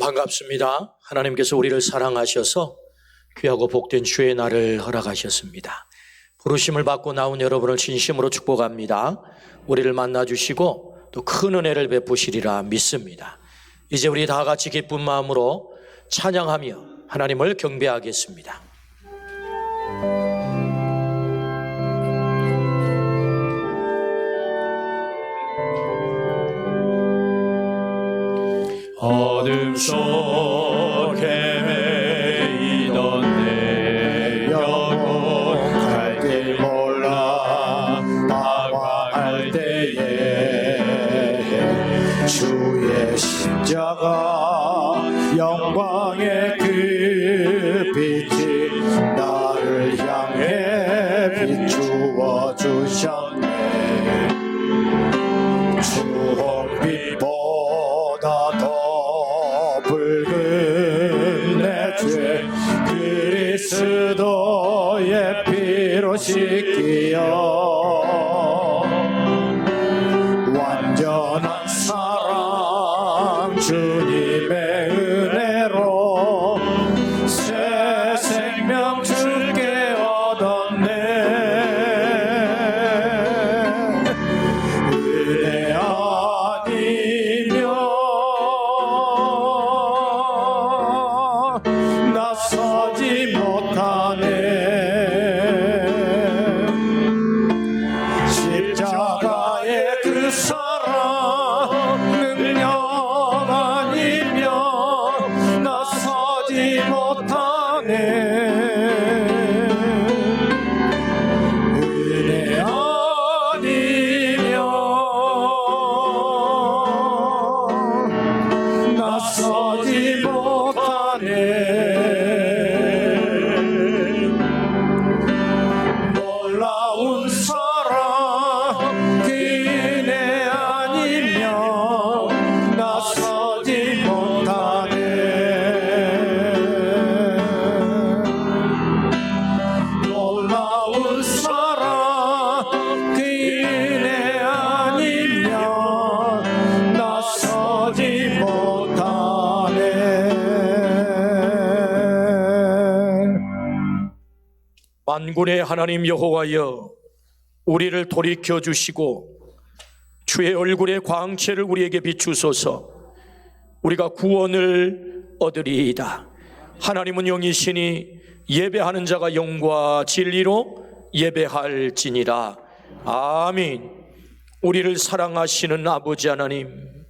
반갑습니다. 하나님께서 우리를 사랑하셔서 귀하고 복된 주의 날을 허락하셨습니다. 부르심을 받고 나온 여러분을 진심으로 축복합니다. 우리를 만나주시고 또 큰 은혜를 베푸시리라 믿습니다. 이제 우리 다 같이 기쁜 마음으로 찬양하며 하나님을 경배하겠습니다. 어둠 속 헤매이던 내 영혼 갈 길 몰라 방황할 때에 주의 십자가 영광의 그 빛이 나를 향해 비추어 주셨네. 주홍빛보다 더 붉은 내 죄 그리스도의 피로 씻기어 완전한 사랑 주님의 은혜로 새 생명 주께 얻었네. 은혜 아니면 나서지 못하네. 십자가의 그 사랑 능력 아니면 나서지 못하네. 은혜 아니면 나서지 못하네. 놀라운 사랑 그 은혜 아니면 나서지 못하네. 놀라운 사랑 그 은혜 아니면 나서지 못하네. 만군의 하나님 여호와여, 우리를 돌이켜 주시고 주의 얼굴의 광채를 우리에게 비추소서. 우리가 구원을 얻으리이다. 하나님은 영이시니 예배하는 자가 영과 진리로 예배할지니라. 아멘. 우리를 사랑하시는 아버지 하나님,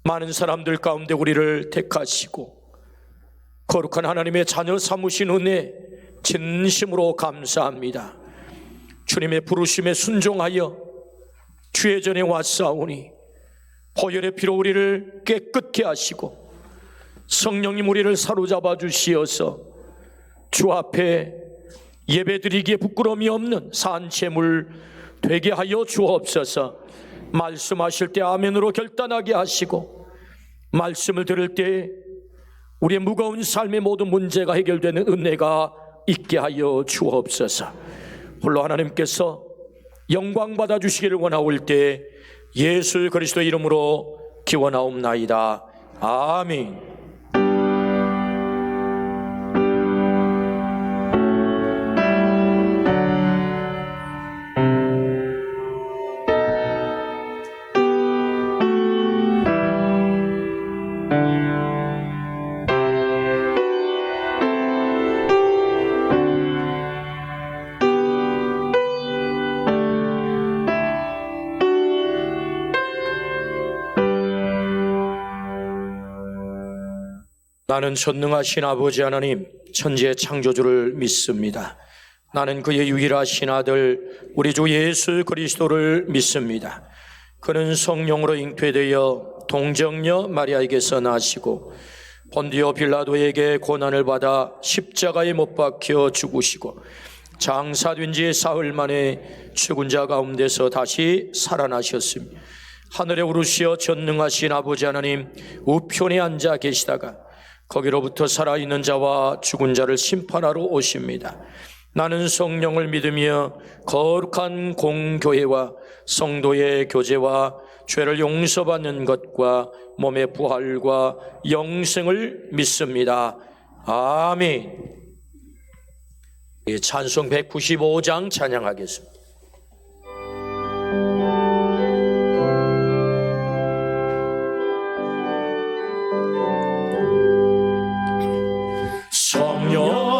많은 사람들 가운데 우리를 택하시고 거룩한 하나님의 자녀 삼으신 은혜 진심으로 감사합니다. 주님의 부르심에 순종하여 주의 전에 왔사오니 보혈의 피로 우리를 깨끗게 하시고 성령님 우리를 사로잡아 주시어서 주 앞에 예배드리기에 부끄러움이 없는 산채물 되게 하여 주옵소서. 말씀하실 때 아멘으로 결단하게 하시고 말씀을 들을 때 우리의 무거운 삶의 모든 문제가 해결되는 은혜가 있게 하여 주옵소서. 홀로 하나님께서 영광 받아 주시기를 원하올 때 예수 그리스도 이름으로 기원하옵나이다. 아멘. 나는 전능하신 아버지 하나님, 천지의 창조주를 믿습니다. 나는 그의 유일하신 아들 우리 주 예수 그리스도를 믿습니다. 그는 성령으로 잉태되어 동정녀 마리아에게서 나시고 본디오 빌라도에게 고난을 받아 십자가에 못 박혀 죽으시고 장사된 지 사흘 만에 죽은 자 가운데서 다시 살아나셨으며 하늘에 오르시어 전능하신 아버지 하나님 우편에 앉아 계시다가 거기로부터 살아있는 자와 죽은 자를 심판하러 오십니다. 나는 성령을 믿으며 거룩한 공교회와 성도의 교제와 죄를 용서받는 것과 몸의 부활과 영생을 믿습니다. 아멘. 찬송 195장 찬양하겠습니다.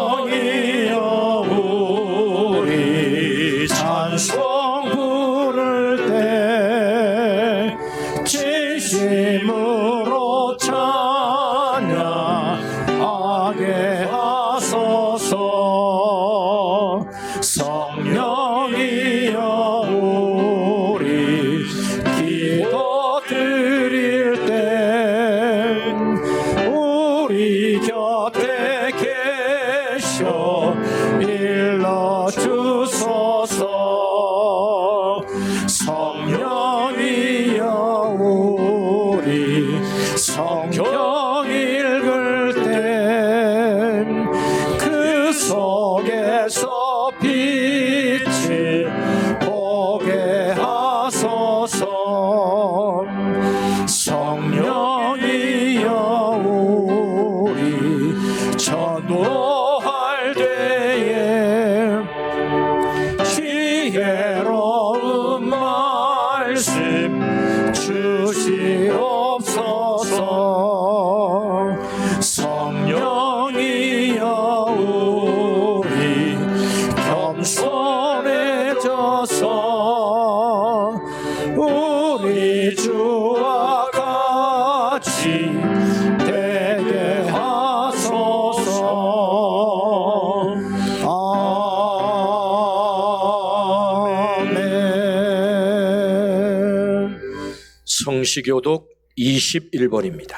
성령이여 우리 찬송 부를 때 진심으로 찬양하게 하소서. 성령이여 우리 기도 드릴 때 우리 곁에 계셔 일러주소서. 성령이여 우리 성경 읽을 땐 그 속에서 빛을 보게 하소서. 성령이여 우리 전도할 때에 지혜로운 말씀 주시옵소서. 성령이여 우리 겸손해져서 우리 주와 같이 되게 하소서. 아멘. 성시교독 21번입니다.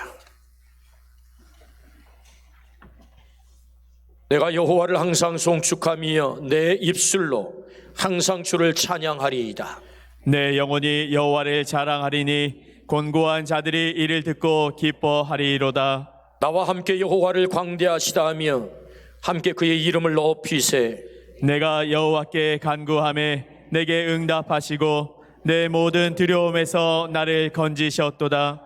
내가 여호와를 항상 송축하며 내 입술로 항상 주를 찬양하리이다. 내 영혼이 여호와를 자랑하리니 곤고한 자들이 이를 듣고 기뻐하리로다. 나와 함께 여호와를 광대하시다 하며 함께 그의 이름을 높이세. 내가 여호와께 간구하매 내게 응답하시고 내 모든 두려움에서 나를 건지셨도다.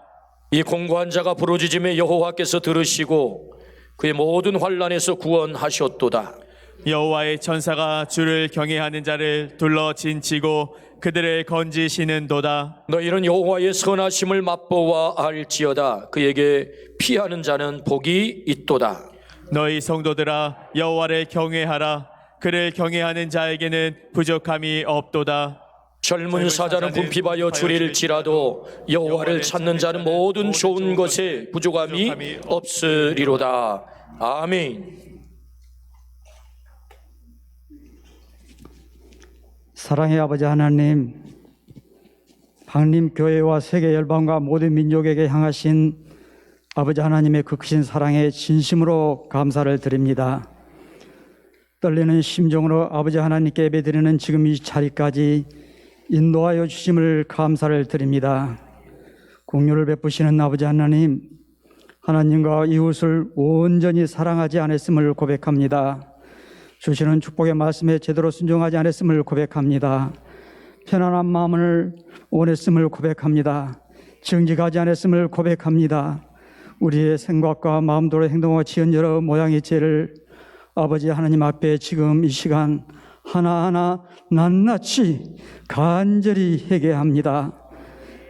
이 공고한 자가 부르짖음에 여호와께서 들으시고 그의 모든 환난에서 구원하셨도다. 여호와의 천사가 주를 경외하는 자를 둘러 진치고 그들을 건지시는도다. 너희는 여호와의 선하심을 맛보아 알지어다. 그에게 피하는 자는 복이 있도다. 너희 성도들아 여호와를 경외하라. 그를 경외하는 자에게는 부족함이 없도다. 젊은 사자는 궁핍하여 줄일지라도 여호와를 찾는 자는 모든 좋은 것에 부족함이 없으리로다. 아멘. 사랑의 아버지 하나님, 방림교회와 세계 열방과 모든 민족에게 향하신 아버지 하나님의 그 크신 사랑에 진심으로 감사를 드립니다. 떨리는 심정으로 아버지 하나님께 예배드리는 지금 이 자리까지 인도하여 주심을 감사를 드립니다. 공유를 베푸시는 아버지 하나님, 하나님과 이웃을 온전히 사랑하지 않았음을 고백합니다. 주시는 축복의 말씀에 제대로 순종하지 않았음을 고백합니다. 편안한 마음을 원했음을 고백합니다. 정직하지 않았음을 고백합니다. 우리의 생각과 마음대로 행동과 지은 여러 모양의 죄를 아버지 하나님 앞에 지금 이 시간 하나하나 낱낱이 간절히 회개합니다.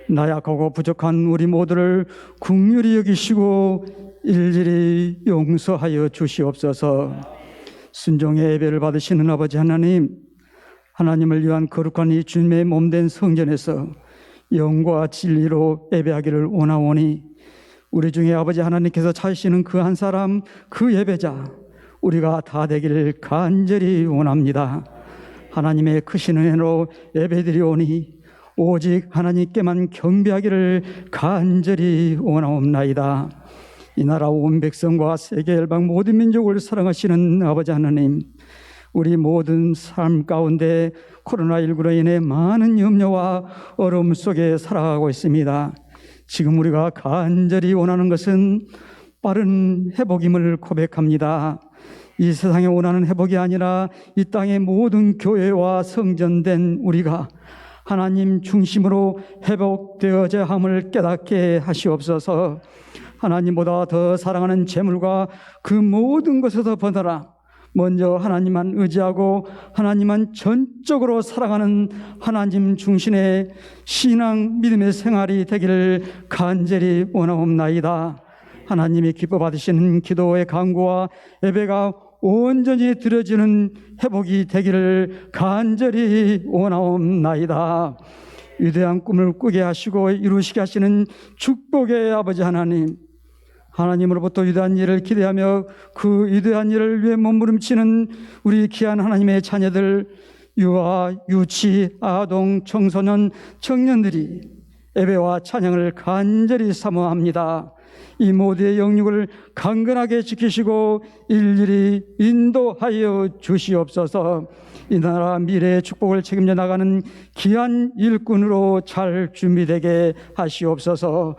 나약하고 부족한 우리 모두를 긍휼히 여기시고 일일이 용서하여 주시옵소서. 순종의 예배를 받으시는 아버지 하나님, 하나님을 위한 거룩한 이 주님의 몸된 성전에서 영과 진리로 예배하기를 원하오니 우리 중에 아버지 하나님께서 찾으시는 그 한 사람, 그 예배자 우리가 다 되기를 간절히 원합니다. 하나님의 크신 은혜로 예배드리오니 오직 하나님께만 경배하기를 간절히 원하옵나이다. 이 나라 온 백성과 세계 열방 모든 민족을 사랑하시는 아버지 하나님, 우리 모든 삶 가운데 코로나19로 인해 많은 염려와 어려움 속에 살아가고 있습니다. 지금 우리가 간절히 원하는 것은 빠른 회복임을 고백합니다. 이 세상에 원하는 회복이 아니라 이 땅의 모든 교회와 성전된 우리가 하나님 중심으로 회복되어야 함을 깨닫게 하시옵소서. 하나님보다 더 사랑하는 재물과 그 모든 것에서 벗어나 먼저 하나님만 의지하고 하나님만 전적으로 사랑하는 하나님 중심의 신앙 믿음의 생활이 되기를 간절히 원하옵나이다. 하나님이 기뻐 받으시는 기도의 간구와 예배가 온전히 드려지는 회복이 되기를 간절히 원하옵나이다. 위대한 꿈을 꾸게 하시고 이루시게 하시는 축복의 아버지 하나님, 하나님으로부터 위대한 일을 기대하며 그 위대한 일을 위해 몸부림치는 우리 귀한 하나님의 자녀들, 유아, 유치, 아동, 청소년, 청년들이 예배와 찬양을 간절히 사모합니다. 이 모두의 영육을 강건하게 지키시고 일일이 인도하여 주시옵소서. 이 나라 미래의 축복을 책임져 나가는 귀한 일꾼으로 잘 준비되게 하시옵소서.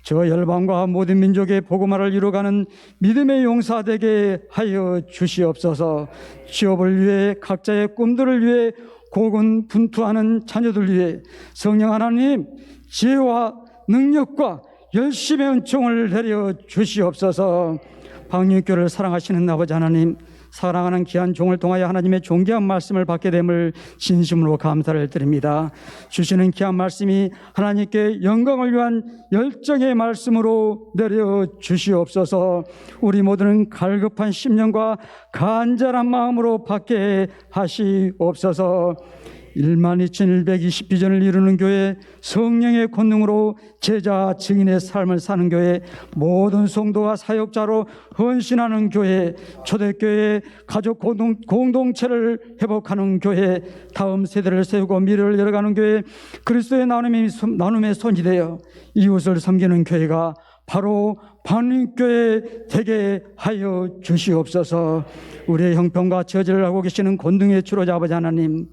저 열방과 모든 민족의 복음화를 이루어가는 믿음의 용사 되게 하여 주시옵소서. 취업을 위해 각자의 꿈들을 위해 고군분투하는 자녀들 위해 성령 하나님 지혜와 능력과 열심의 은총을 내려 주시옵소서. 방륜교를 사랑하시는 아버지 하나님, 사랑하는 귀한 종을 통하여 하나님의 존귀한 말씀을 받게 됨을 진심으로 감사를 드립니다. 주시는 귀한 말씀이 하나님께 영광을 위한 열정의 말씀으로 내려 주시옵소서. 우리 모두는 갈급한 심령과 간절한 마음으로 받게 하시옵소서. 12,120비전을 이루는 교회, 성령의 권능으로 제자 증인의 삶을 사는 교회, 모든 성도가 사역자로 헌신하는 교회, 초대교회, 가족 공동체를 회복하는 교회, 다음 세대를 세우고 미래를 열어가는 교회, 그리스도의 나눔의 손이 되어 이웃을 섬기는 교회가 바로 방륜교회 되게 하여 주시옵소서. 우리의 형편과 처지를 하고 계시는 곤등의 주로자 아버지 하나님,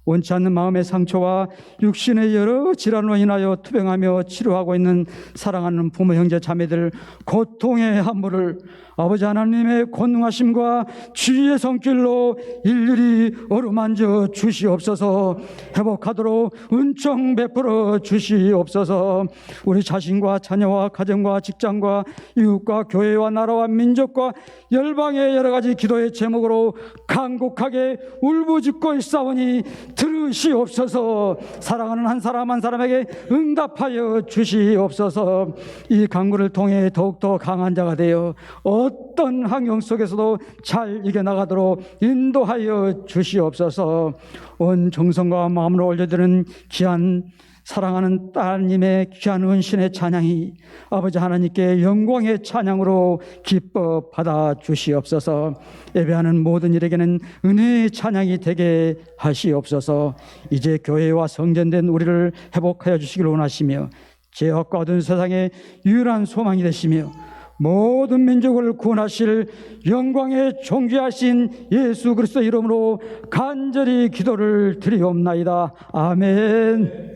원치 않는 마음의 상처와 육신의 여러 질환으로 인하여 투병하며 치료하고 있는 사랑하는 부모, 형제, 자매들 고통의 함부를 아버지 하나님의 권능하심과 주의 손길로 일일이 어루만져 주시옵소서. 회복하도록 은총 베풀어 주시옵소서. 우리 자신과 자녀와 가정과 직장과 이웃과 교회와 나라와 민족과 열방의 여러 가지 기도의 제목으로 간곡하게 울부짖고 있사오니 들으시옵소서. 사랑하는 한 사람 한 사람에게 응답하여 주시옵소서. 이 간구를 통해 더욱더 강한 자가 되어 어떤 환경 속에서도 잘 이겨나가도록 인도하여 주시옵소서. 온 정성과 마음으로 올려드리는 귀한 사랑하는 따님의 귀한 은신의 찬양이 아버지 하나님께 영광의 찬양으로 기뻐 받아 주시옵소서. 예배하는 모든 일에게는 은혜의 찬양이 되게 하시옵소서. 이제 교회와 성전된 우리를 회복하여 주시기를 원하시며 죄악과 어두운 세상의 유일한 소망이 되시며 모든 민족을 구원하실 영광의 존귀하신 예수 그리스도 이름으로 간절히 기도를 드리옵나이다. 아멘.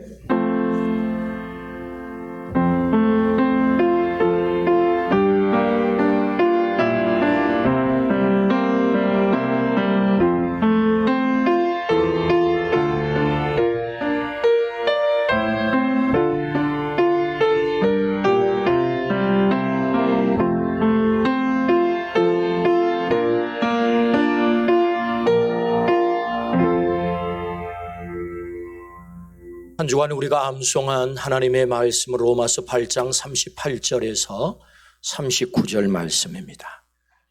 한 주간 우리가 암송한 하나님의 말씀은 로마서 8장 38절에서 39절 말씀입니다.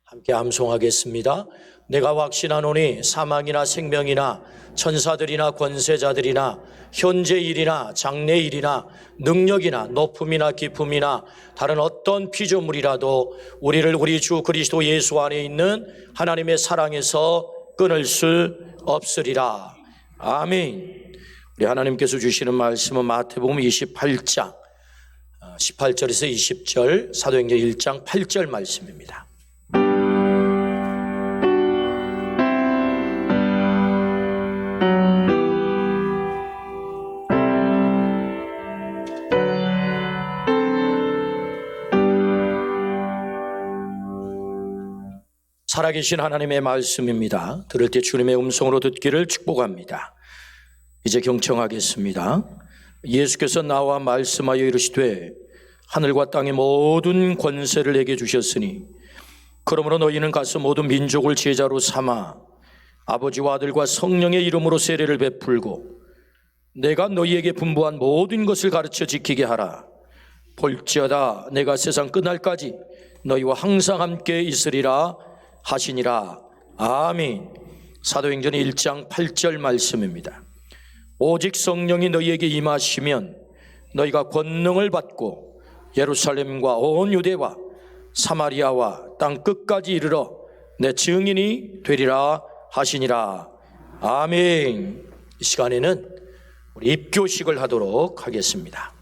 함께 암송하겠습니다. 내가 확신하노니 사망이나 생명이나 천사들이나 권세자들이나 현재일이나 장래일이나 능력이나 높음이나 깊음이나 다른 어떤 피조물이라도 우리를 우리 주 그리스도 예수 안에 있는 하나님의 사랑에서 끊을 수 없으리라. 아멘. 우리 하나님께서 주시는 말씀은 마태복음 28장 18절에서 20절, 사도행전 1장 8절 말씀입니다. 살아계신 하나님의 말씀입니다. 들을 때 주님의 음성으로 듣기를 축복합니다. 이제 경청하겠습니다. 예수께서 나와 말씀하여 이르시되 하늘과 땅의 모든 권세를 내게 주셨으니 그러므로 너희는 가서 모든 민족을 제자로 삼아 아버지와 아들과 성령의 이름으로 세례를 베풀고 내가 너희에게 분부한 모든 것을 가르쳐 지키게 하라. 볼지어다 내가 세상 끝날까지 너희와 항상 함께 있으리라 하시니라. 아멘. 사도행전 1장 8절 말씀입니다. 오직 성령이 너희에게 임하시면 너희가 권능을 받고 예루살렘과 온 유대와 사마리아와 땅 끝까지 이르러 내 증인이 되리라 하시니라. 아멘. 이 시간에는 우리 입교식을 하도록 하겠습니다.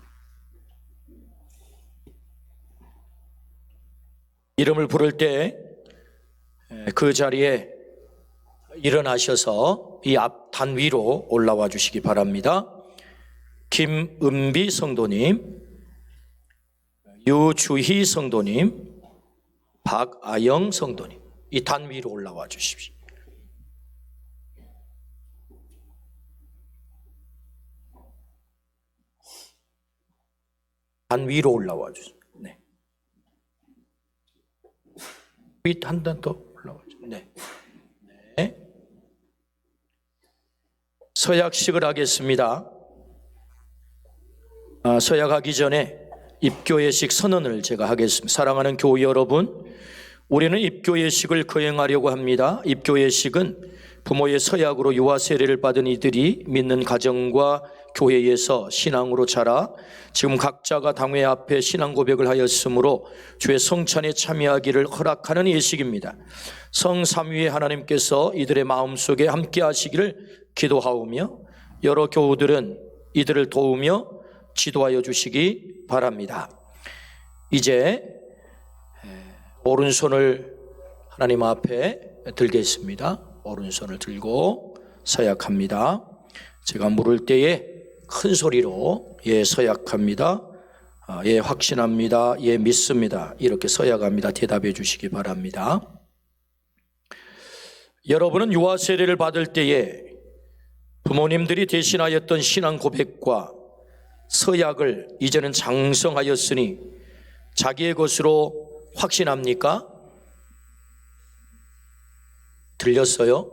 이름을 부를 때 그 자리에 일어나셔서 이 앞 단 위로 올라와 주시기 바랍니다. 김은비 성도님, 유주희 성도님, 박아영 성도님, 이 단 위로 올라와 주십시오. 단 위로 올라와 주세요. 네. 윗 한 단 더 올라와 주세요. 네. 네. 서약식을 하겠습니다. 서약하기 전에 입교예식 선언을 제가 하겠습니다. 사랑하는 교우 여러분, 우리는 입교예식을 거행하려고 합니다. 입교예식은 부모의 서약으로 유아 세례를 받은 이들이 믿는 가정과 교회에서 신앙으로 자라 지금 각자가 당회 앞에 신앙 고백을 하였으므로 주의 성찬에 참여하기를 허락하는 예식입니다. 성삼위의 하나님께서 이들의 마음속에 함께 하시기를 기도하오며 여러 교우들은 이들을 도우며 지도하여 주시기 바랍니다. 이제 오른손을 하나님 앞에 들겠습니다. 오른손을 들고 서약합니다. 제가 물을 때에 큰 소리로 예 서약합니다, 예 확신합니다, 예 믿습니다, 이렇게 서약합니다. 대답해 주시기 바랍니다. 여러분은 유아 세례를 받을 때에 부모님들이 대신하였던 신앙 고백과 서약을 이제는 장성하였으니 자기의 것으로 확신합니까? 들렸어요?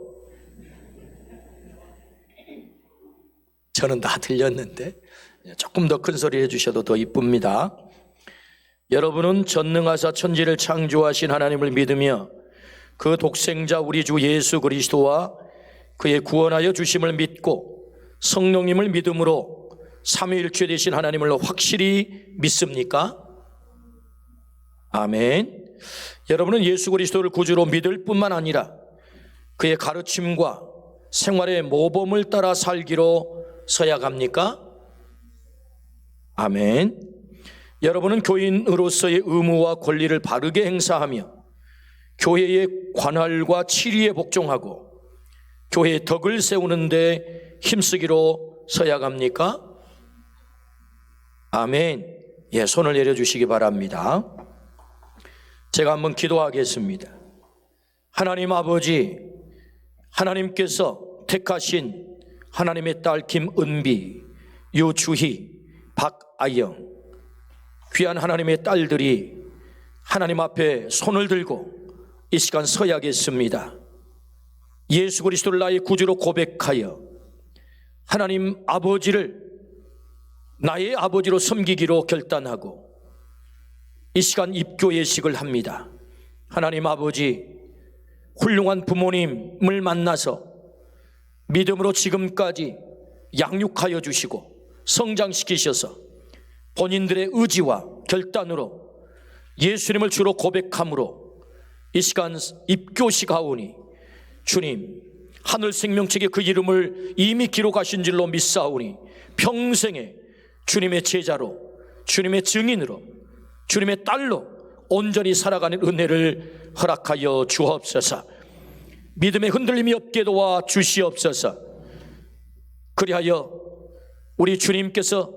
저는 다 들렸는데 조금 더 큰 소리 해주셔도 더 이쁩니다. 여러분은 전능하사 천지를 창조하신 하나님을 믿으며 그 독생자 우리 주 예수 그리스도와 그의 구원하여 주심을 믿고 성령님을 믿음으로 삼위일체 되신 하나님을 확실히 믿습니까? 아멘. 여러분은 예수 그리스도를 구주로 믿을 뿐만 아니라 그의 가르침과 생활의 모범을 따라 살기로 서약합니까? 아멘. 여러분은 교인으로서의 의무와 권리를 바르게 행사하며 교회의 관할과 치리에 복종하고 교회의 덕을 세우는 데 힘쓰기로 서약합니까? 아멘. 예, 손을 내려주시기 바랍니다. 제가 한번 기도하겠습니다. 하나님 아버지, 하나님께서 택하신 하나님의 딸 김은비, 유주희, 박아영, 귀한 하나님의 딸들이 하나님 앞에 손을 들고 이 시간 서야겠습니다. 예수 그리스도를 나의 구주로 고백하여 하나님 아버지를 나의 아버지로 섬기기로 결단하고 이 시간 입교 예식을 합니다. 하나님 아버지, 훌륭한 부모님을 만나서 믿음으로 지금까지 양육하여 주시고 성장시키셔서 본인들의 의지와 결단으로 예수님을 주로 고백함으로 이 시간 입교식 하오니 주님, 하늘 생명책에 그 이름을 이미 기록하신 줄로 믿사오니 평생에 주님의 제자로, 주님의 증인으로, 주님의 딸로 온전히 살아가는 은혜를 허락하여 주옵소서. 믿음의 흔들림이 없게 도와 주시옵소서. 그리하여 우리 주님께서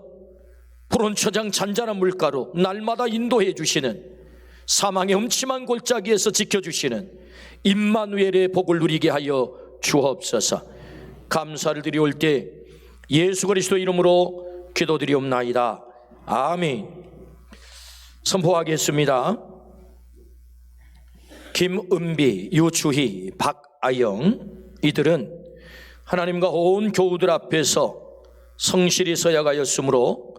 푸른 초장 잔잔한 물가로 날마다 인도해 주시는, 사망의 음침한 골짜기에서 지켜주시는 임마누엘의 복을 누리게 하여 주옵소서. 감사를 드리올 때 예수 그리스도 이름으로 기도드리옵나이다. 아멘. 선포하겠습니다. 김은비, 유추희, 박아영 이들은 하나님과 온 교우들 앞에서 성실히 서약하였으므로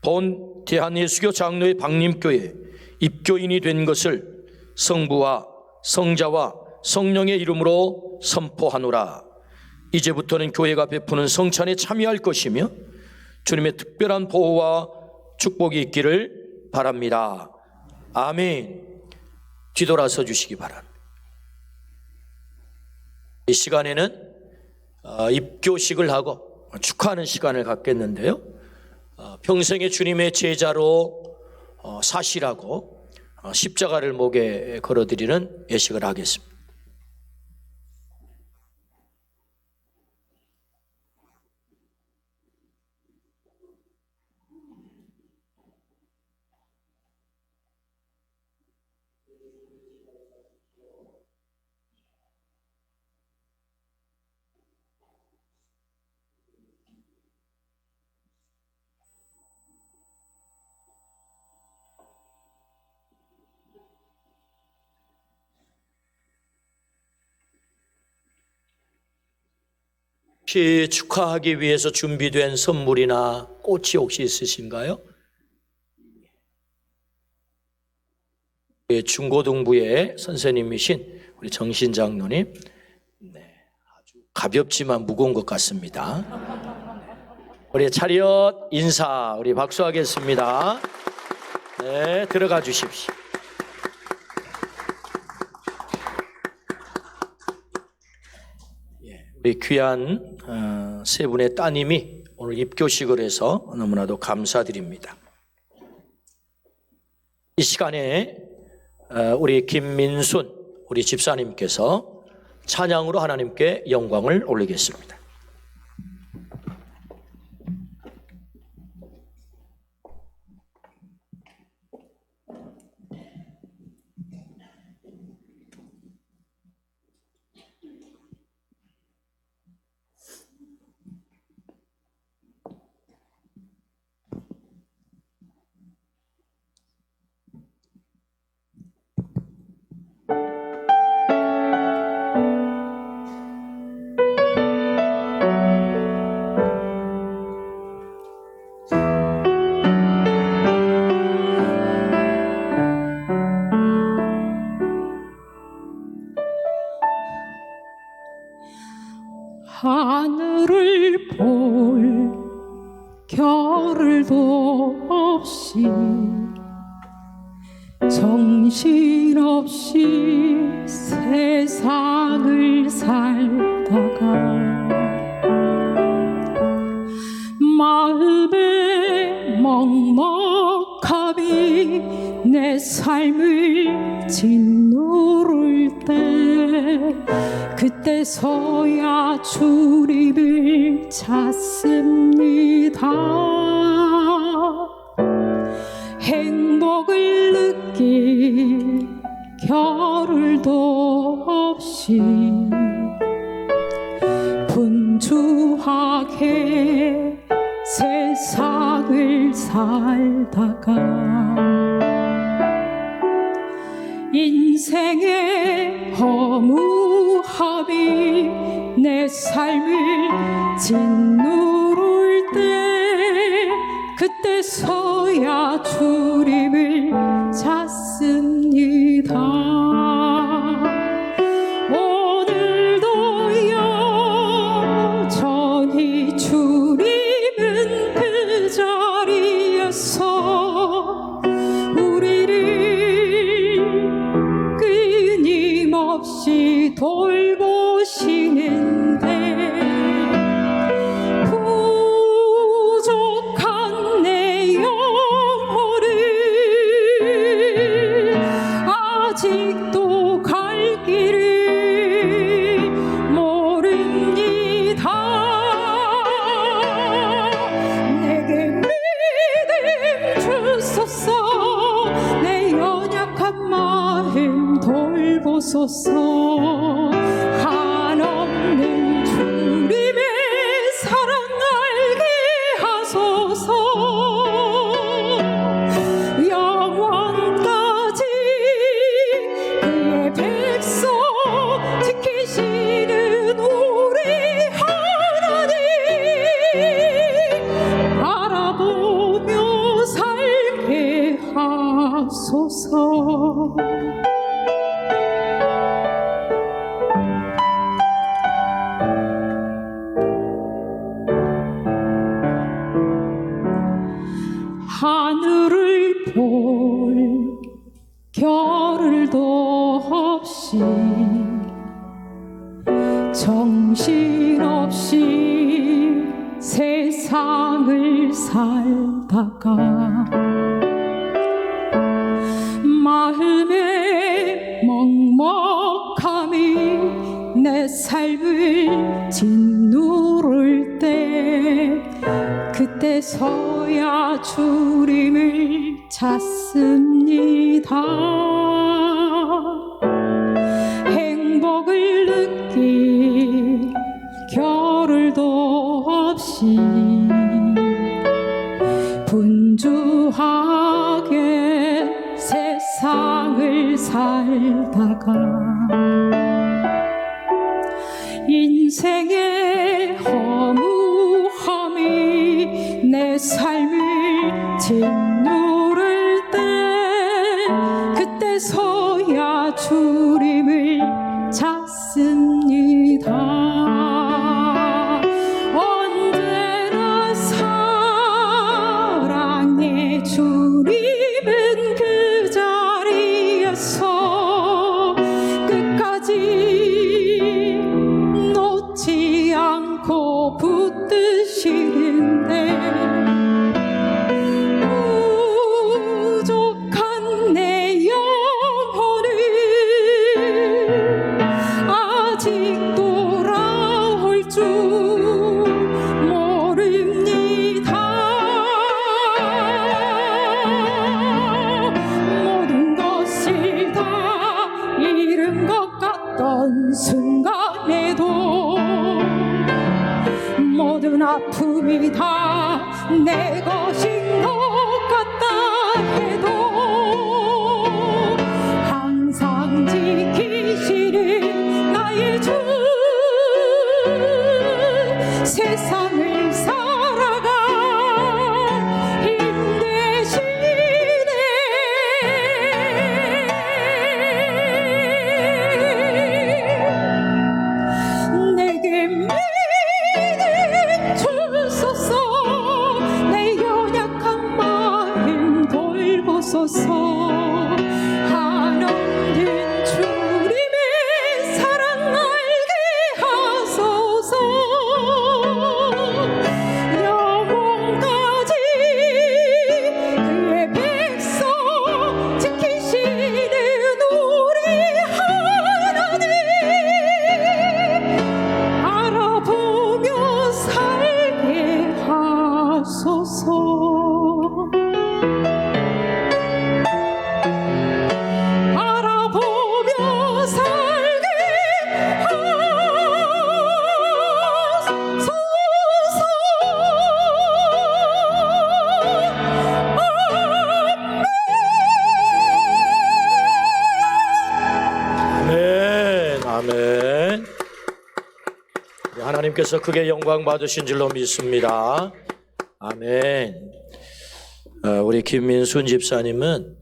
본 대한예수교 장로회 박림교회 입교인이 된 것을 성부와 성자와 성령의 이름으로 선포하노라. 이제부터는 교회가 베푸는 성찬에 참여할 것이며 주님의 특별한 보호와 축복이 있기를 바랍니다. 아멘. 뒤돌아서 주시기 바랍니다. 이 시간에는 입교식을 하고 축하하는 시간을 갖겠는데요, 평생의 주님의 제자로 사시라고 십자가를 목에 걸어드리는 예식을 하겠습니다. 혹시 축하하기 위해서 준비된 선물이나 꽃이 혹시 있으신가요? 중고등부의 선생님이신 우리 정신 장로님, 아주 가볍지만 무거운 것 같습니다. 우리 차렷 인사, 우리 박수하겠습니다. 네, 들어가 주십시오. 우리 귀한 세 분의 따님이 오늘 입교식을 해서 너무나도 감사드립니다. 이 시간에 우리 김민순 우리 집사님께서 찬양으로 하나님께 영광을 올리겠습니다. 하늘을 볼 겨를도 없이 정신없이 세상을 살다가 마음의 먹먹함이 내 삶을 짓누를 때 그때서야 주님을 찾습니다. 행복을 느낄 겨를도 없이 분주하게 세상을 살다가 인생의 허무함이 내 삶을 짓누를 때 그때서야 주님을 찾습니다. 오늘도 여전히 주님은 그 자리에서 우리를 끊임없이 돌보시는데 부족한 내 영혼을 아직도 갈 길을 모릅니다. 내게 믿음 주소서, 내 연약한 마음 돌보소서. 한없는 주님의 사랑 하늘을 볼 겨를도 없이 정신없이 세상을 살다가 마음의 먹먹함이 내 삶을 짓누를 때 그때서야 주님을 찾습니다. 행복을 느낄 겨를도 없이 분주하게 세상을 살다가 인생의 허무함이 내 삶을 짓누를 때 그때서야 주님을 찾습니다. 언제나 사랑의 주님은 그 자리에서 끝까지 놓지 않고 붙드시는데 부족한 내 영혼을 아직 돌아올 줄 모릅니다. 모든 것을 다 잃은 것 같던 순간에도 모든 아픔이 다 내 것인 것 같다 해도 항상 지키시는 나의 주 세상을 살아가 힘내시네. 내게 믿음 주소서. 내 연약한 마음 돌보소서. 한없는 주님의 사랑 알게 하소서. 영원까지 그의 백성 지키시는 우리 하나님 알아보며 살게 하소서. 알아보며 살게 아멘, 아멘. 하나님께서 크게 영광 받으신 줄로 믿습니다. 아멘. 우리 김민순 집사님은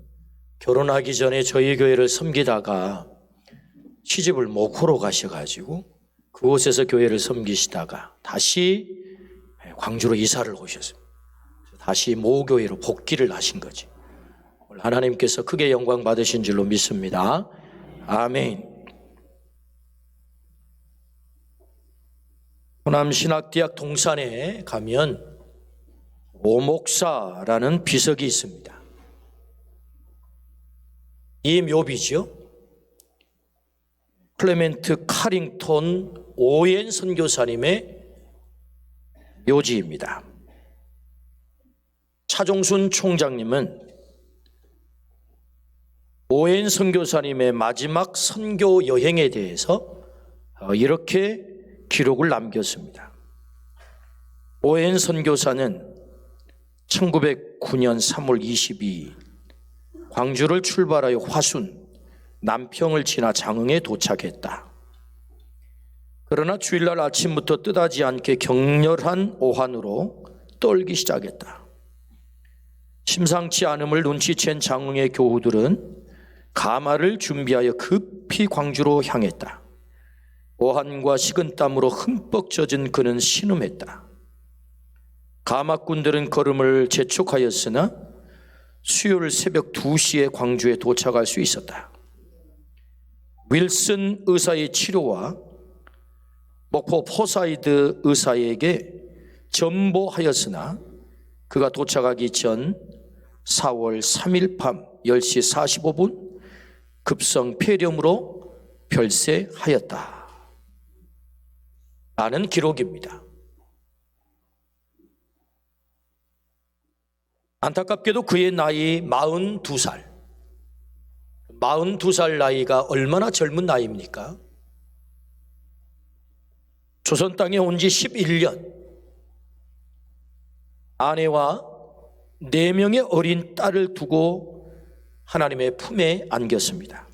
결혼하기 전에 저희 교회를 섬기다가 시집을 모코로 가셔가지고 그곳에서 교회를 섬기시다가 다시 광주로 이사를 오셨어요. 다시 모교회로 복귀를 하신 거지. 하나님께서 크게 영광 받으신 줄로 믿습니다. 아멘. 호남신학대학 동산에 가면 오목사라는 비석이 있습니다. 이 묘비죠. 클레멘트 카링톤 오웬 선교사님의 묘지입니다. 차종순 총장님은 오웬 선교사님의 마지막 선교 여행에 대해서 이렇게 기록을 남겼습니다. 오웬 선교사는 1909년 3월 22일 광주를 출발하여 화순, 남평을 지나 장흥에 도착했다. 그러나 주일날 아침부터 뜻하지 않게 격렬한 오한으로 떨기 시작했다. 심상치 않음을 눈치챈 장흥의 교우들은 가마를 준비하여 급히 광주로 향했다. 오한과 식은땀으로 흠뻑 젖은 그는 신음했다. 가마꾼들은 걸음을 재촉하였으나 수요일 새벽 2시에 광주에 도착할 수 있었다. 윌슨 의사의 치료와 목포 포사이드 의사에게 전보하였으나 그가 도착하기 전 4월 3일 밤 10시 45분 급성 폐렴으로 별세하였다. 라는 기록입니다. 안타깝게도 그의 나이 42살. 42살 나이가 얼마나 젊은 나이입니까? 조선 땅에 온 지 11년, 아내와 4명의 어린 딸을 두고 하나님의 품에 안겼습니다.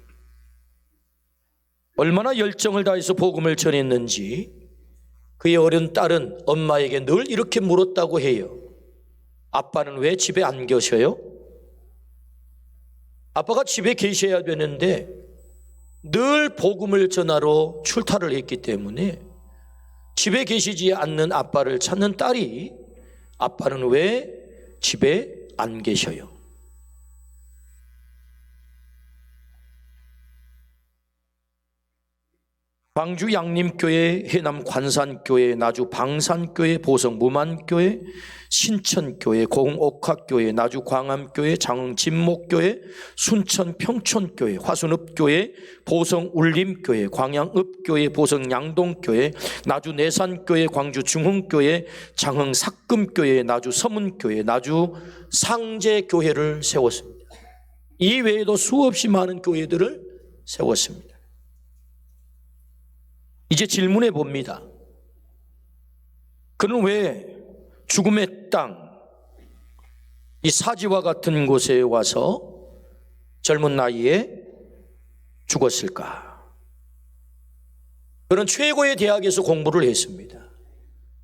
얼마나 열정을 다해서 복음을 전했는지 그의 어린 딸은 엄마에게 늘 이렇게 물었다고 해요. 아빠는 왜 집에 안 계셔요? 아빠가 집에 계셔야 되는데 늘 복음을 전하러 출타를 했기 때문에 집에 계시지 않는 아빠를 찾는 딸이 아빠는 왜 집에 안 계셔요? 광주 양림교회, 해남 관산교회, 나주 방산교회, 보성 무만교회, 신천교회, 고흥옥학교회, 나주 광암교회, 장흥 진목교회, 순천 평촌교회, 화순읍교회, 보성 울림교회, 광양읍교회, 보성 양동교회, 나주 내산교회, 광주 중흥교회, 장흥 삭금교회, 나주 서문교회, 나주 상제교회를 세웠습니다. 이 외에도 수없이 많은 교회들을 세웠습니다. 이제 질문해 봅니다. 그는 왜 죽음의 땅, 이 사지와 같은 곳에 와서 젊은 나이에 죽었을까? 그는 최고의 대학에서 공부를 했습니다.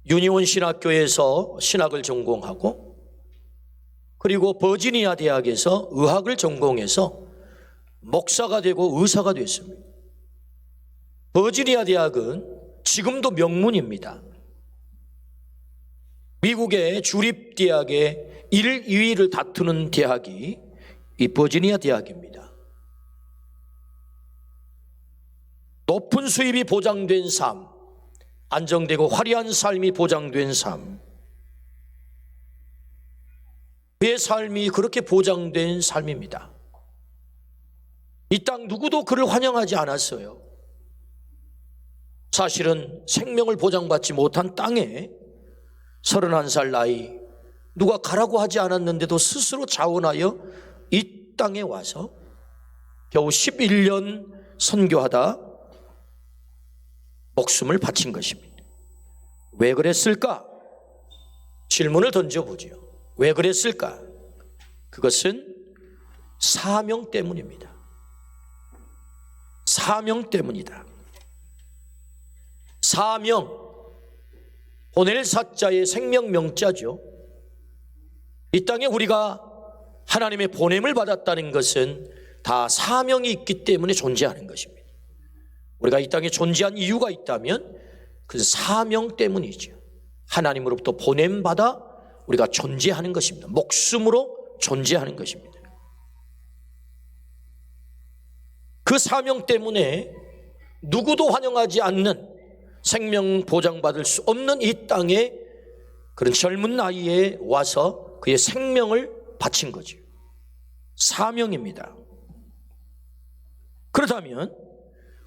유니온 신학교에서 신학을 전공하고 그리고 버지니아 대학에서 의학을 전공해서 목사가 되고 의사가 됐습니다. 버지니아 대학은 지금도 명문입니다. 미국의 주립대학의 1, 2위를 다투는 대학이 이 버지니아 대학입니다. 높은 수입이 보장된 삶, 안정되고 화려한 삶이 보장된 삶, 그의 삶이 그렇게 보장된 삶입니다. 이 땅 누구도 그를 환영하지 않았어요. 사실은 생명을 보장받지 못한 땅에 31살 나이, 누가 가라고 하지 않았는데도 스스로 자원하여 이 땅에 와서 겨우 11년 선교하다 목숨을 바친 것입니다. 왜 그랬을까? 질문을 던져보죠. 왜 그랬을까? 그것은 사명 때문입니다. 사명 때문이다. 사명, 보낼 사자의 생명명자죠. 이 땅에 우리가 하나님의 보냄을 받았다는 것은 다 사명이 있기 때문에 존재하는 것입니다. 우리가 이 땅에 존재한 이유가 있다면 그 사명 때문이죠. 하나님으로부터 보냄받아 우리가 존재하는 것입니다. 목숨으로 존재하는 것입니다. 그 사명 때문에 누구도 환영하지 않는, 생명 보장받을 수 없는 이 땅에 그런 젊은 나이에 와서 그의 생명을 바친 거죠. 사명입니다. 그렇다면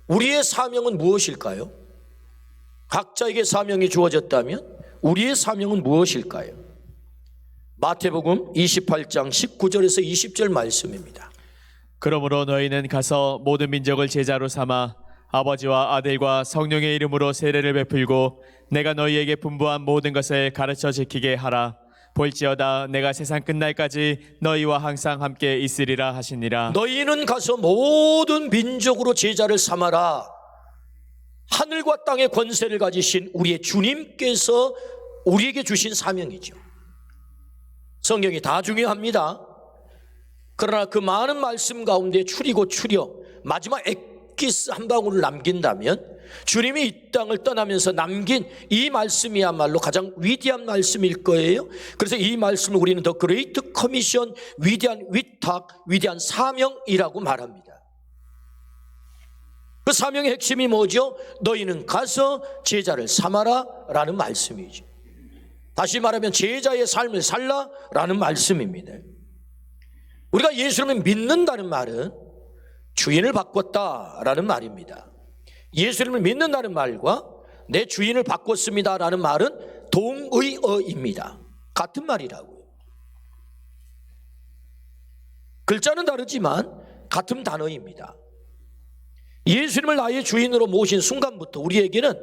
우리의 사명은 무엇일까요? 각자에게 사명이 주어졌다면 우리의 사명은 무엇일까요? 마태복음 28장 19절에서 20절 말씀입니다. 그러므로 너희는 가서 모든 민족을 제자로 삼아 아버지와 아들과 성령의 이름으로 세례를 베풀고 내가 너희에게 분부한 모든 것을 가르쳐 지키게 하라. 볼지어다 내가 세상 끝날까지 너희와 항상 함께 있으리라 하시니라. 너희는 가서 모든 민족으로 제자를 삼아라. 하늘과 땅의 권세를 가지신 우리의 주님께서 우리에게 주신 사명이죠. 성경이 다 중요합니다. 그러나 그 많은 말씀 가운데 추리고 추려 마지막 엑기스 한 방울을 남긴다면 주님이 이 땅을 떠나면서 남긴 이 말씀이야말로 가장 위대한 말씀일 거예요. 그래서 이 말씀을 우리는 더 그레이트 커미션, 위대한 위탁, 위대한 사명이라고 말합니다. 그 사명의 핵심이 뭐죠? 너희는 가서 제자를 삼아라 라는 말씀이죠. 다시 말하면 제자의 삶을 살라 라는 말씀입니다. 우리가 예수님을 믿는다는 말은 주인을 바꿨다라는 말입니다. 예수님을 믿는다는 말과 내 주인을 바꿨습니다라는 말은 동의어입니다. 같은 말이라고요. 글자는 다르지만 같은 단어입니다. 예수님을 나의 주인으로 모신 순간부터 우리에게는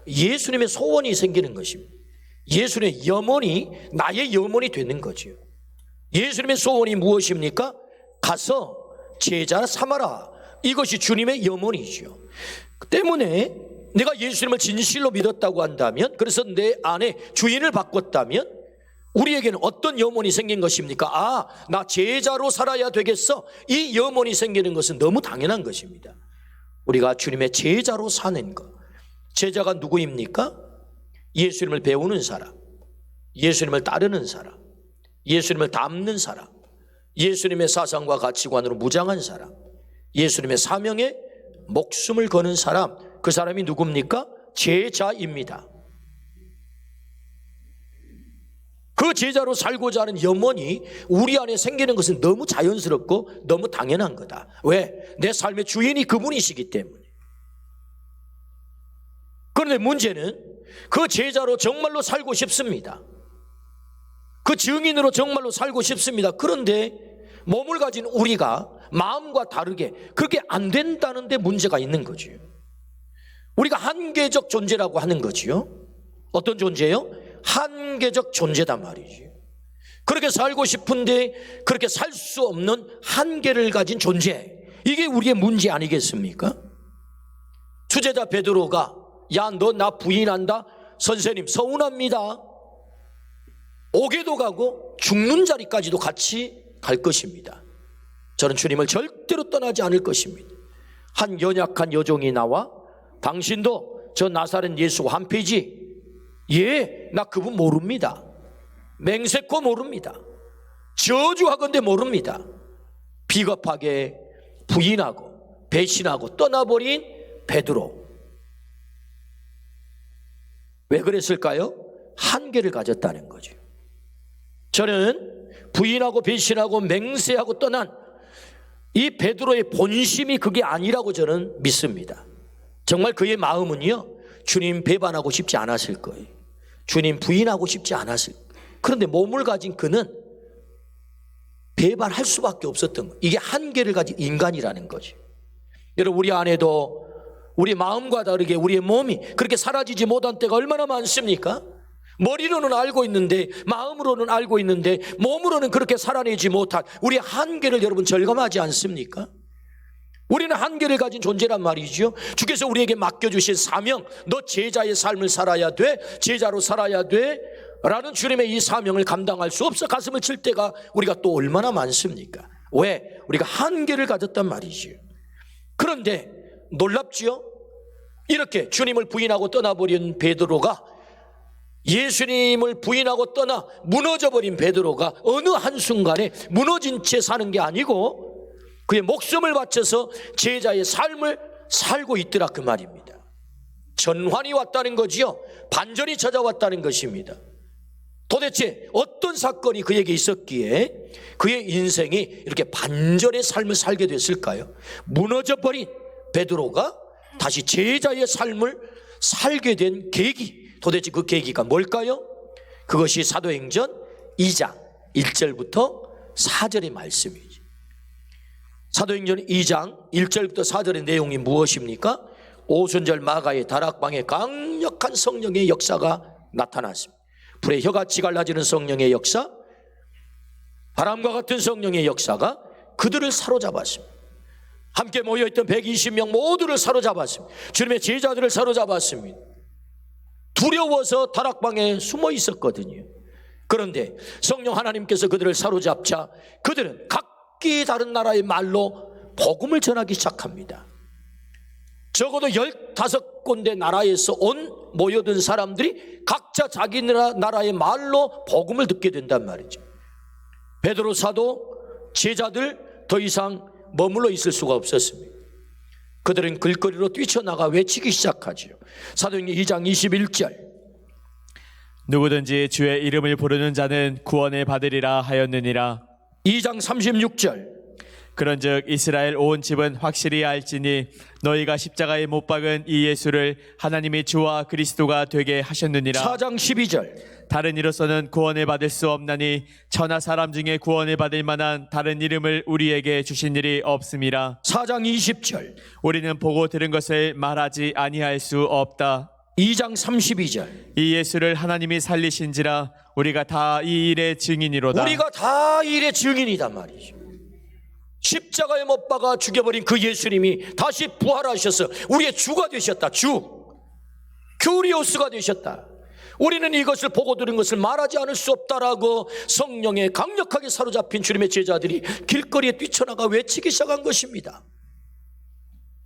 예수님의 소원이 생기는 것입니다. 예수님의 염원이 나의 염원이 되는 거죠. 예수님의 소원이 무엇입니까? 가서 제자 삼아라. 이것이 주님의 염원이죠. 때문에 내가 예수님을 진실로 믿었다고 한다면, 그래서 내 안에 주인을 바꿨다면 우리에게는 어떤 염원이 생긴 것입니까? 아, 나 제자로 살아야 되겠어. 이 염원이 생기는 것은 너무 당연한 것입니다. 우리가 주님의 제자로 사는 것. 제자가 누구입니까? 예수님을 배우는 사람, 예수님을 따르는 사람, 예수님을 닮는 사람, 예수님의 사상과 가치관으로 무장한 사람, 예수님의 사명에 목숨을 거는 사람, 그 사람이 누굽니까? 제자입니다. 그 제자로 살고자 하는 염원이 우리 안에 생기는 것은 너무 자연스럽고 너무 당연한 거다. 왜? 내 삶의 주인이 그분이시기 때문에. 그런데 문제는 그 제자로 정말로 살고 싶습니다. 그 증인으로 정말로 살고 싶습니다. 그런데 몸을 가진 우리가 마음과 다르게 그렇게 안 된다는 데 문제가 있는 거죠. 우리가 한계적 존재라고 하는 거지요. 어떤 존재요? 한계적 존재단 말이죠. 그렇게 살고 싶은데 그렇게 살 수 없는 한계를 가진 존재, 이게 우리의 문제 아니겠습니까? 수제자 베드로가 야, 너 나 부인한다? 선생님 서운합니다. 옥에도 가고 죽는 자리까지도 같이 갈 것입니다. 저는 주님을 절대로 떠나지 않을 것입니다. 한 연약한 여종이 나와 당신도 저 나사렛 예수 한패지? 예, 나 그분 모릅니다. 맹세코 모릅니다. 저주하건대 모릅니다. 비겁하게 부인하고 배신하고 떠나버린 베드로. 왜 그랬을까요? 한계를 가졌다는 거죠. 저는 부인하고 배신하고 맹세하고 떠난 이 베드로의 본심이 그게 아니라고 저는 믿습니다. 정말 그의 마음은요, 주님 배반하고 싶지 않았을 거예요. 주님 부인하고 싶지 않았을 거예요. 그런데 몸을 가진 그는 배반할 수밖에 없었던 거예요. 이게 한계를 가진 인간이라는 거죠. 여러분, 우리 안에도 우리 마음과 다르게 우리의 몸이 그렇게 사라지지 못한 때가 얼마나 많습니까? 머리로는 알고 있는데, 마음으로는 알고 있는데, 몸으로는 그렇게 살아내지 못한 우리의 한계를 여러분 절감하지 않습니까? 우리는 한계를 가진 존재란 말이죠. 주께서 우리에게 맡겨주신 사명, 너 제자의 삶을 살아야 돼, 제자로 살아야 돼 라는 주님의 이 사명을 감당할 수 없어 가슴을 칠 때가 우리가 또 얼마나 많습니까? 왜? 우리가 한계를 가졌단 말이죠. 그런데 놀랍지요? 이렇게 주님을 부인하고 떠나버린 베드로가, 예수님을 부인하고 떠나 무너져버린 베드로가 어느 한순간에 무너진 채 사는 게 아니고 그의 목숨을 바쳐서 제자의 삶을 살고 있더라, 그 말입니다. 전환이 왔다는 거지요. 반전이 찾아왔다는 것입니다. 도대체 어떤 사건이 그에게 있었기에 그의 인생이 이렇게 반전의 삶을 살게 됐을까요? 무너져버린 베드로가 다시 제자의 삶을 살게 된 계기, 도대체 그 계기가 뭘까요? 그것이 사도행전 2장 1절부터 4절의 말씀이죠. 사도행전 2장 1절부터 4절의 내용이 무엇입니까? 오순절 마가의 다락방에 강력한 성령의 역사가 나타났습니다. 불의 혀같이 갈라지는 성령의 역사, 바람과 같은 성령의 역사가 그들을 사로잡았습니다. 함께 모여있던 120명 모두를 사로잡았습니다. 주님의 제자들을 사로잡았습니다. 두려워서 다락방에 숨어 있었거든요. 그런데 성령 하나님께서 그들을 사로잡자 그들은 각기 다른 나라의 말로 복음을 전하기 시작합니다. 적어도 15군데 나라에서 온 모여든 사람들이 각자 자기 나라의 말로 복음을 듣게 된단 말이죠. 베드로 사도 제자들 더 이상 머물러 있을 수가 없었습니다. 그들은 길거리로 뛰쳐나가 외치기 시작하죠. 사도행전 2장 21절. 누구든지 주의 이름을 부르는 자는 구원을 받으리라 하였느니라. 2장 36절. 그런즉 이스라엘 온 집은 확실히 알지니 너희가 십자가에 못 박은 이 예수를 하나님이 주와 그리스도가 되게 하셨느니라. 4장 12절. 다른 이로서는 구원을 받을 수 없나니 천하 사람 중에 구원을 받을 만한 다른 이름을 우리에게 주신 일이 없음이라. 4장 20절. 우리는 보고 들은 것을 말하지 아니할 수 없다. 2장 32절. 이 예수를 하나님이 살리신지라 우리가 다 이 일의 증인이로다. 우리가 다 이 일의 증인이단 말이죠. 십자가에 못 박아 죽여버린 그 예수님이 다시 부활하셔서 우리의 주가 되셨다. 주 큐리오스가 되셨다. 우리는 이것을 보고 들은 것을 말하지 않을 수 없다라고 성령에 강력하게 사로잡힌 주님의 제자들이 길거리에 뛰쳐나가 외치기 시작한 것입니다.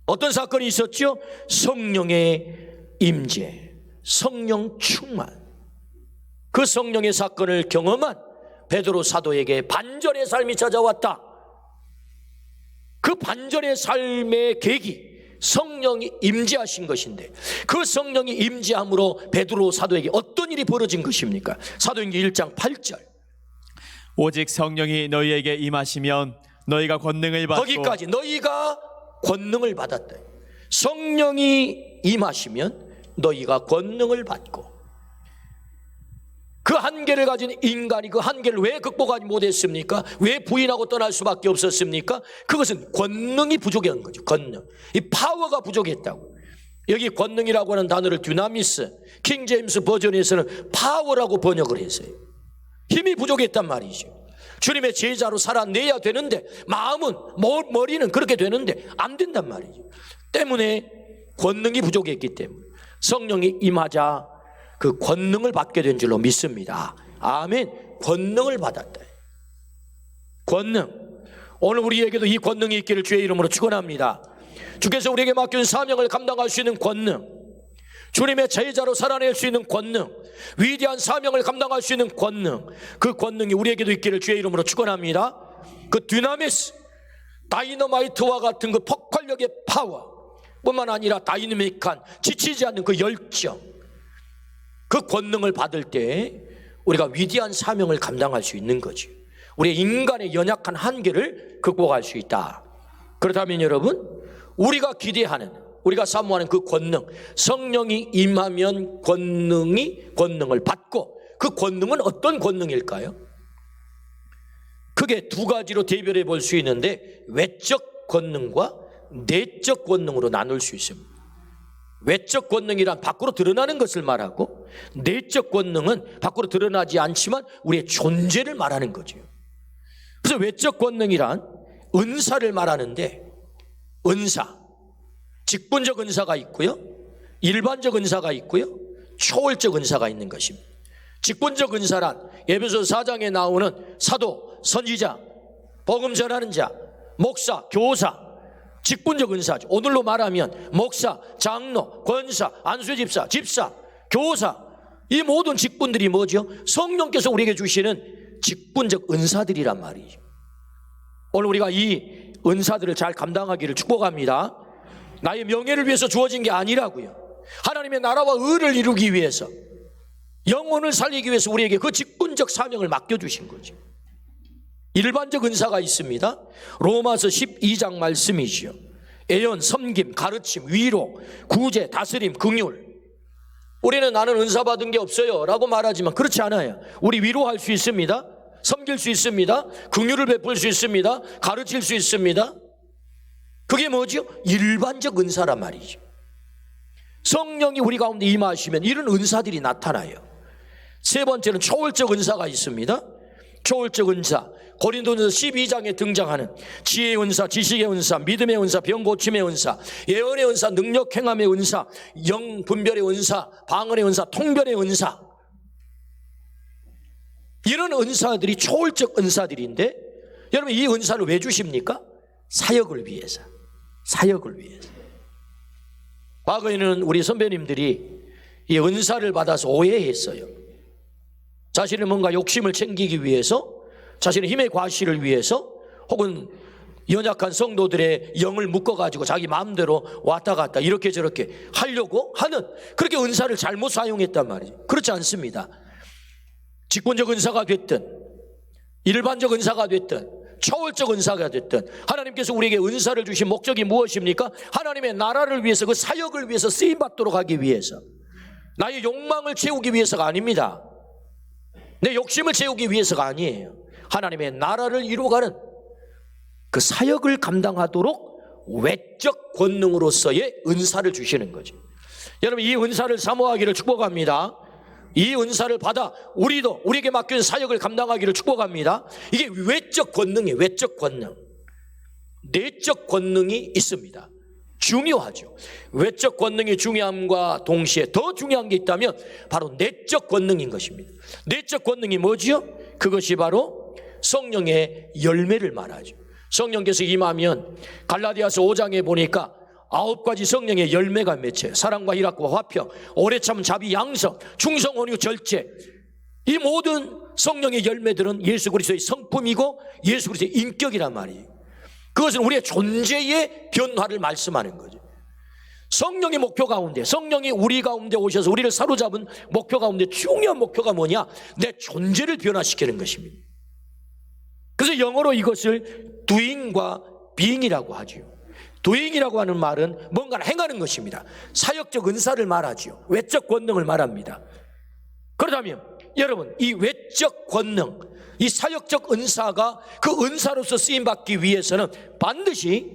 어떤 사건이 있었죠? 성령의 임재, 성령 충만. 그 성령의 사건을 경험한 베드로 사도에게 반전의 삶이 찾아왔다. 그 반전의 삶의 계기, 성령이 임재하신 것인데 그 성령이 임재함으로 베드로 사도에게 어떤 일이 벌어진 것입니까? 사도행전 1장 8절. 오직 성령이 너희에게 임하시면 너희가 권능을 받고. 거기까지 너희가 권능을 받았다. 성령이 임하시면 너희가 권능을 받고. 그 한계를 가진 인간이 그 한계를 왜 극복하지 못했습니까? 왜 부인하고 떠날 수밖에 없었습니까? 그것은 권능이 부족한 거죠. 권능. 이 파워가 부족했다고. 여기 권능이라고 하는 단어를 듀나미스, 킹제임스 버전에서는 파워라고 번역을 했어요. 힘이 부족했단 말이죠. 주님의 제자로 살아내야 되는데 마음은, 머리는 그렇게 되는데 안 된단 말이죠. 때문에 권능이 부족했기 때문에 성령이 임하자 그 권능을 받게 된 줄로 믿습니다. 아멘. 권능을 받았다. 권능. 오늘 우리에게도 이 권능이 있기를 주의 이름으로 축원합니다. 주께서 우리에게 맡긴 사명을 감당할 수 있는 권능, 주님의 제자로 살아낼 수 있는 권능, 위대한 사명을 감당할 수 있는 권능, 그 권능이 우리에게도 있기를 주의 이름으로 축원합니다. 그 듀나미스, 다이너마이트와 같은 그 폭발력의 파워 뿐만 아니라 다이내믹한 지치지 않는 그 열정, 그 권능을 받을 때 우리가 위대한 사명을 감당할 수 있는 거지. 우리의 인간의 연약한 한계를 극복할 수 있다. 그렇다면 여러분, 우리가 기대하는, 우리가 사모하는 그 권능, 성령이 임하면 권능을 받고, 그 권능은 어떤 권능일까요? 크게 두 가지로 대별해 볼 수 있는데 외적 권능과 내적 권능으로 나눌 수 있습니다. 외적 권능이란 밖으로 드러나는 것을 말하고, 내적 권능은 밖으로 드러나지 않지만 우리의 존재를 말하는 거죠. 그래서 외적 권능이란 은사를 말하는데, 은사, 직분적 은사가 있고요, 일반적 은사가 있고요, 초월적 은사가 있는 것입니다. 직분적 은사란 에베소 4장에 나오는 사도, 선지자, 복음 전하는 자, 목사, 교사, 직분적 은사죠. 오늘로 말하면 목사, 장로, 권사, 안수집사, 집사, 교사, 이 모든 직분들이 뭐죠? 성령께서 우리에게 주시는 직분적 은사들이란 말이죠. 오늘 우리가 이 은사들을 잘 감당하기를 축복합니다. 나의 명예를 위해서 주어진 게 아니라고요. 하나님의 나라와 의를 이루기 위해서, 영혼을 살리기 위해서 우리에게 그 직분적 사명을 맡겨주신 거죠. 일반적 은사가 있습니다. 로마서 12장 말씀이지요. 애연, 섬김, 가르침, 위로, 구제, 다스림, 긍휼. 우리는 나는 은사 받은 게 없어요 라고 말하지만 그렇지 않아요. 우리 위로할 수 있습니다. 섬길 수 있습니다. 긍휼을 베풀 수 있습니다. 가르칠 수 있습니다. 그게 뭐죠? 일반적 은사란 말이죠. 성령이 우리 가운데 임하시면 이런 은사들이 나타나요. 세 번째는 초월적 은사가 있습니다. 초월적 은사, 고린도전서 12장에 등장하는 지혜의 은사, 지식의 은사, 믿음의 은사, 병 고침의 은사, 예언의 은사, 능력 행함의 은사, 영 분별의 은사, 방언의 은사, 통변의 은사. 이런 은사들이 초월적 은사들인데, 여러분 이 은사를 왜 주십니까? 사역을 위해서. 사역을 위해서. 과거에는 우리 선배님들이 이 은사를 받아서 오해했어요. 자신의 뭔가 욕심을 챙기기 위해서, 자신의 힘의 과시를 위해서, 혹은 연약한 성도들의 영을 묶어가지고 자기 마음대로 왔다 갔다 이렇게 저렇게 하려고 하는, 그렇게 은사를 잘못 사용했단 말이죠. 그렇지 않습니다. 직분적 은사가 됐든 일반적 은사가 됐든 초월적 은사가 됐든 하나님께서 우리에게 은사를 주신 목적이 무엇입니까? 하나님의 나라를 위해서, 그 사역을 위해서 쓰임받도록 하기 위해서, 나의 욕망을 채우기 위해서가 아닙니다. 내 욕심을 채우기 위해서가 아니에요. 하나님의 나라를 이루어가는 그 사역을 감당하도록 외적 권능으로서의 은사를 주시는 거죠. 여러분, 이 은사를 사모하기를 축복합니다. 이 은사를 받아 우리에게 맡긴 사역을 감당하기를 축복합니다. 이게 외적 권능이에요. 외적 권능. 내적 권능이 있습니다. 중요하죠. 외적 권능이 중요함과 동시에 더 중요한 게 있다면 바로 내적 권능인 것입니다. 내적 권능이 뭐지요? 그것이 바로 성령의 열매를 말하죠. 성령께서 임하면 갈라디아서 5장에 보니까 9가지 성령의 열매가 맺혀요. 사랑과 희락과 화평, 오래 참은 자비, 양성, 충성, 온유, 절제. 이 모든 성령의 열매들은 예수 그리스도의 성품이고 예수 그리스도의 인격이란 말이에요. 그것은 우리의 존재의 변화를 말씀하는 거죠. 성령의 목표 가운데, 성령이 우리 가운데 오셔서 우리를 사로잡은 목표 가운데 중요한 목표가 뭐냐? 내 존재를 변화시키는 것입니다. 그래서 영어로 이것을 doing과 being이라고 하죠. doing이라고 하는 말은 뭔가를 행하는 것입니다. 사역적 은사를 말하죠. 외적 권능을 말합니다. 그렇다면 여러분, 이 외적 권능, 이 사역적 은사가 그 은사로서 쓰임받기 위해서는 반드시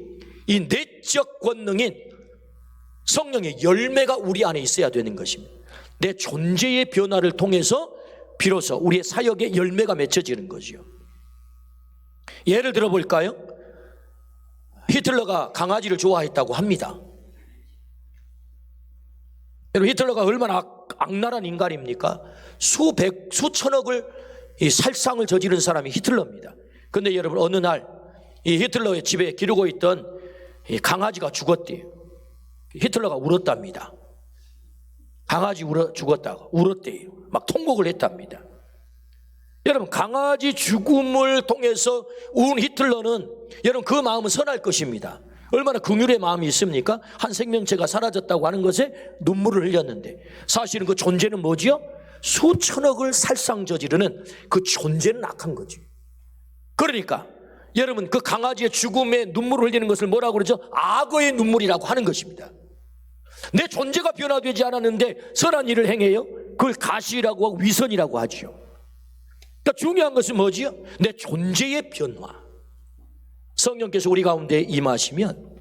이 내적 권능인 성령의 열매가 우리 안에 있어야 되는 것입니다. 내 존재의 변화를 통해서 비로소 우리의 사역의 열매가 맺혀지는 거죠. 예를 들어 볼까요? 히틀러가 강아지를 좋아했다고 합니다. 여러분, 히틀러가 얼마나 악랄한 인간입니까? 수천억을 이 살상을 저지른 사람이 히틀러입니다. 그런데 여러분, 어느 날 이 히틀러의 집에 기르고 있던 이 강아지가 죽었대요. 히틀러가 울었답니다. 강아지 죽었다고 울었대요. 막 통곡을 했답니다. 여러분, 강아지 죽음을 통해서 운 히틀러는 여러분 그 마음은 선할 것입니다. 얼마나 긍휼의 마음이 있습니까? 한 생명체가 사라졌다고 하는 것에 눈물을 흘렸는데 사실은 그 존재는 뭐지요? 수천억을 살상 저지르는 그 존재는 악한 거죠. 그러니까 여러분, 그 강아지의 죽음에 눈물을 흘리는 것을 뭐라고 그러죠? 악어의 눈물이라고 하는 것입니다. 내 존재가 변화되지 않았는데 선한 일을 행해요? 그걸 가시라고 하고 위선이라고 하죠. 그러니까 중요한 것은 뭐지요? 내 존재의 변화. 성령께서 우리 가운데 임하시면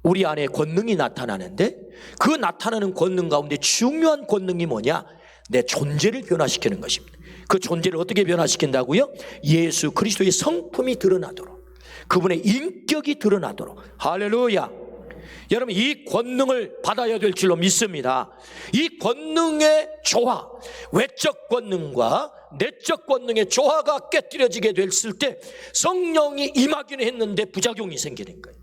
우리 안에 권능이 나타나는데 그 나타나는 권능 가운데 중요한 권능이 뭐냐? 내 존재를 변화시키는 것입니다. 그 존재를 어떻게 변화시킨다고요? 예수 그리스도의 성품이 드러나도록, 그분의 인격이 드러나도록. 할렐루야. 여러분, 이 권능을 받아야 될 줄로 믿습니다. 이 권능의 조화, 외적 권능과 내적 권능의 조화가 깨뜨려지게 됐을 때 성령이 임하기는 했는데 부작용이 생기는 거예요.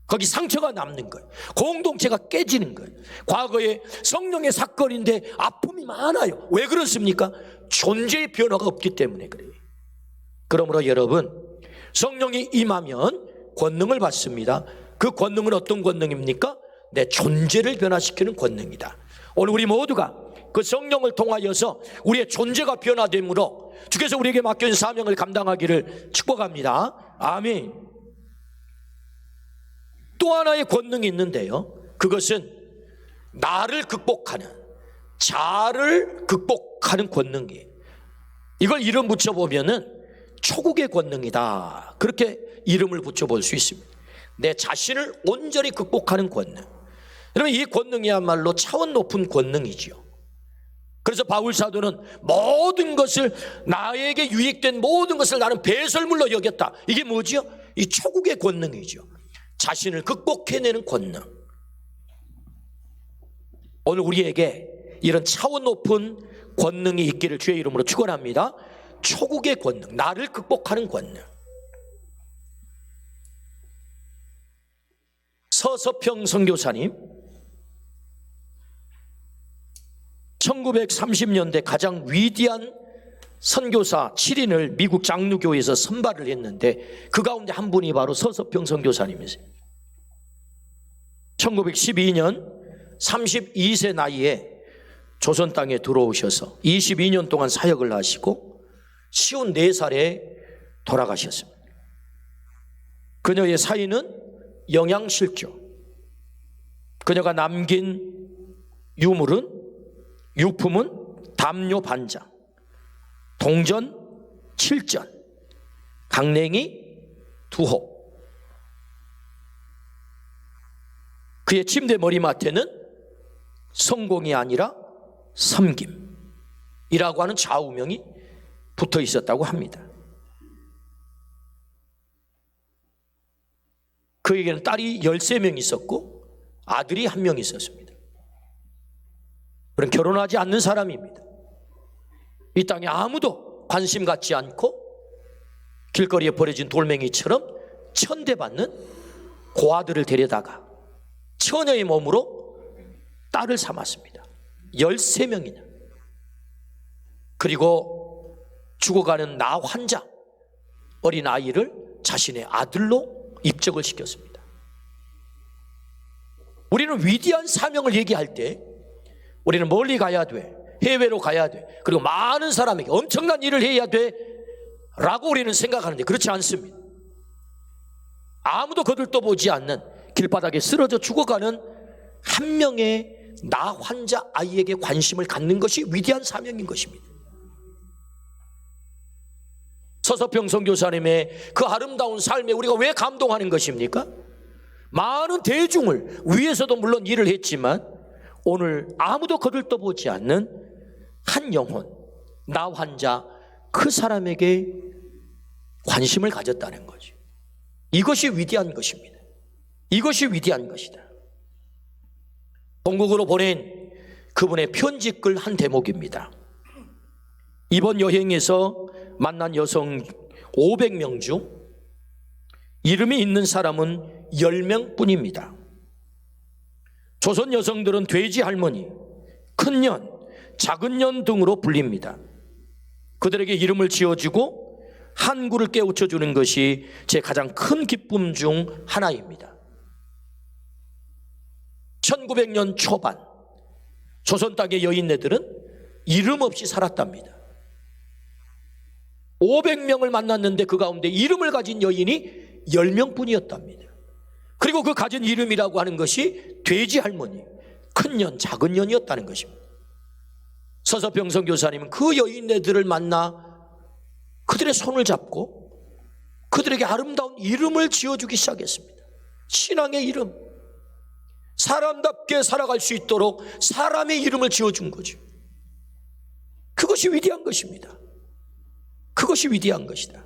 거기 상처가 남는 거예요. 공동체가 깨지는 거예요. 과거에 성령의 사건인데 아픔이 많아요. 왜 그렇습니까? 존재의 변화가 없기 때문에 그래요. 그러므로 여러분, 성령이 임하면 권능을 받습니다. 그 권능은 어떤 권능입니까? 내 존재를 변화시키는 권능이다. 오늘 우리 모두가 그 성령을 통하여서 우리의 존재가 변화됨으로 주께서 우리에게 맡겨진 사명을 감당하기를 축복합니다. 아멘. 또 하나의 권능이 있는데요, 그것은 나를 극복하는, 자를 극복하는 권능이에요. 이걸 이름 붙여보면은 초국의 권능이다, 그렇게 이름을 붙여볼 수 있습니다. 내 자신을 온전히 극복하는 권능. 여러분, 이 권능이야말로 차원 높은 권능이지요. 그래서 바울 사도는 모든 것을, 나에게 유익된 모든 것을 나는 배설물로 여겼다. 이게 뭐지요? 이 초국의 권능이죠. 자신을 극복해내는 권능. 오늘 우리에게 이런 차원 높은 권능이 있기를 주의 이름으로 축원합니다. 초국의 권능, 나를 극복하는 권능. 서서평 선교사님, 1930년대 가장 위대한 선교사 7인을 미국 장로교회에서 선발을 했는데 그 가운데 한 분이 바로 서서평 선교사님이세요. 1912년 32세 나이에 조선 땅에 들어오셔서 22년 동안 사역을 하시고 54살에 돌아가셨습니다. 그녀의 사인은 영양실조. 그녀가 남긴 유품은 담요 반장, 동전 7전, 강냉이 2호. 그의 침대 머리맡에는 성공이 아니라 섬김이라고 하는 좌우명이 붙어 있었다고 합니다. 그에게는 딸이 13명 있었고 아들이 1명 있었습니다. 그런 결혼하지 않는 사람입니다. 이 땅에 아무도 관심 갖지 않고 길거리에 버려진 돌멩이처럼 천대받는 고아들을 데려다가 처녀의 몸으로 딸을 삼았습니다. 13명이나. 그리고 죽어가는 나 환자 어린 아이를 자신의 아들로 입적을 시켰습니다. 우리는 위대한 사명을 얘기할 때 우리는 멀리 가야 돼, 해외로 가야 돼, 그리고 많은 사람에게 엄청난 일을 해야 돼 라고 우리는 생각하는데 그렇지 않습니다. 아무도 거들떠보지 않는 길바닥에 쓰러져 죽어가는 한 명의 나 환자 아이에게 관심을 갖는 것이 위대한 사명인 것입니다. 서서평 선교사님의 그 아름다운 삶에 우리가 왜 감동하는 것입니까? 많은 대중을 위해서도 물론 일을 했지만 오늘 아무도 거들떠보지 않는 한 영혼, 나 환자, 그 사람에게 관심을 가졌다는 거죠. 이것이 위대한 것입니다. 이것이 위대한 것이다. 본국으로 보낸 그분의 편지글 한 대목입니다. 이번 여행에서 만난 여성 500명 중 이름이 있는 사람은 10명 뿐입니다. 조선 여성들은 돼지 할머니, 큰 년, 작은 년 등으로 불립니다. 그들에게 이름을 지어주고 한구를 깨우쳐주는 것이 제 가장 큰 기쁨 중 하나입니다. 1900년 초반 조선 땅의 여인네들은 이름 없이 살았답니다. 500명을 만났는데 그 가운데 이름을 가진 여인이 10명뿐이었답니다. 그리고 그 가진 이름이라고 하는 것이 돼지 할머니, 큰 년, 작은 년이었다는 것입니다. 서서평 선교사님은 그 여인네들을 만나 그들의 손을 잡고 그들에게 아름다운 이름을 지어주기 시작했습니다. 신앙의 이름, 사람답게 살아갈 수 있도록 사람의 이름을 지어준 거죠. 그것이 위대한 것입니다. 그것이 위대한 것이다.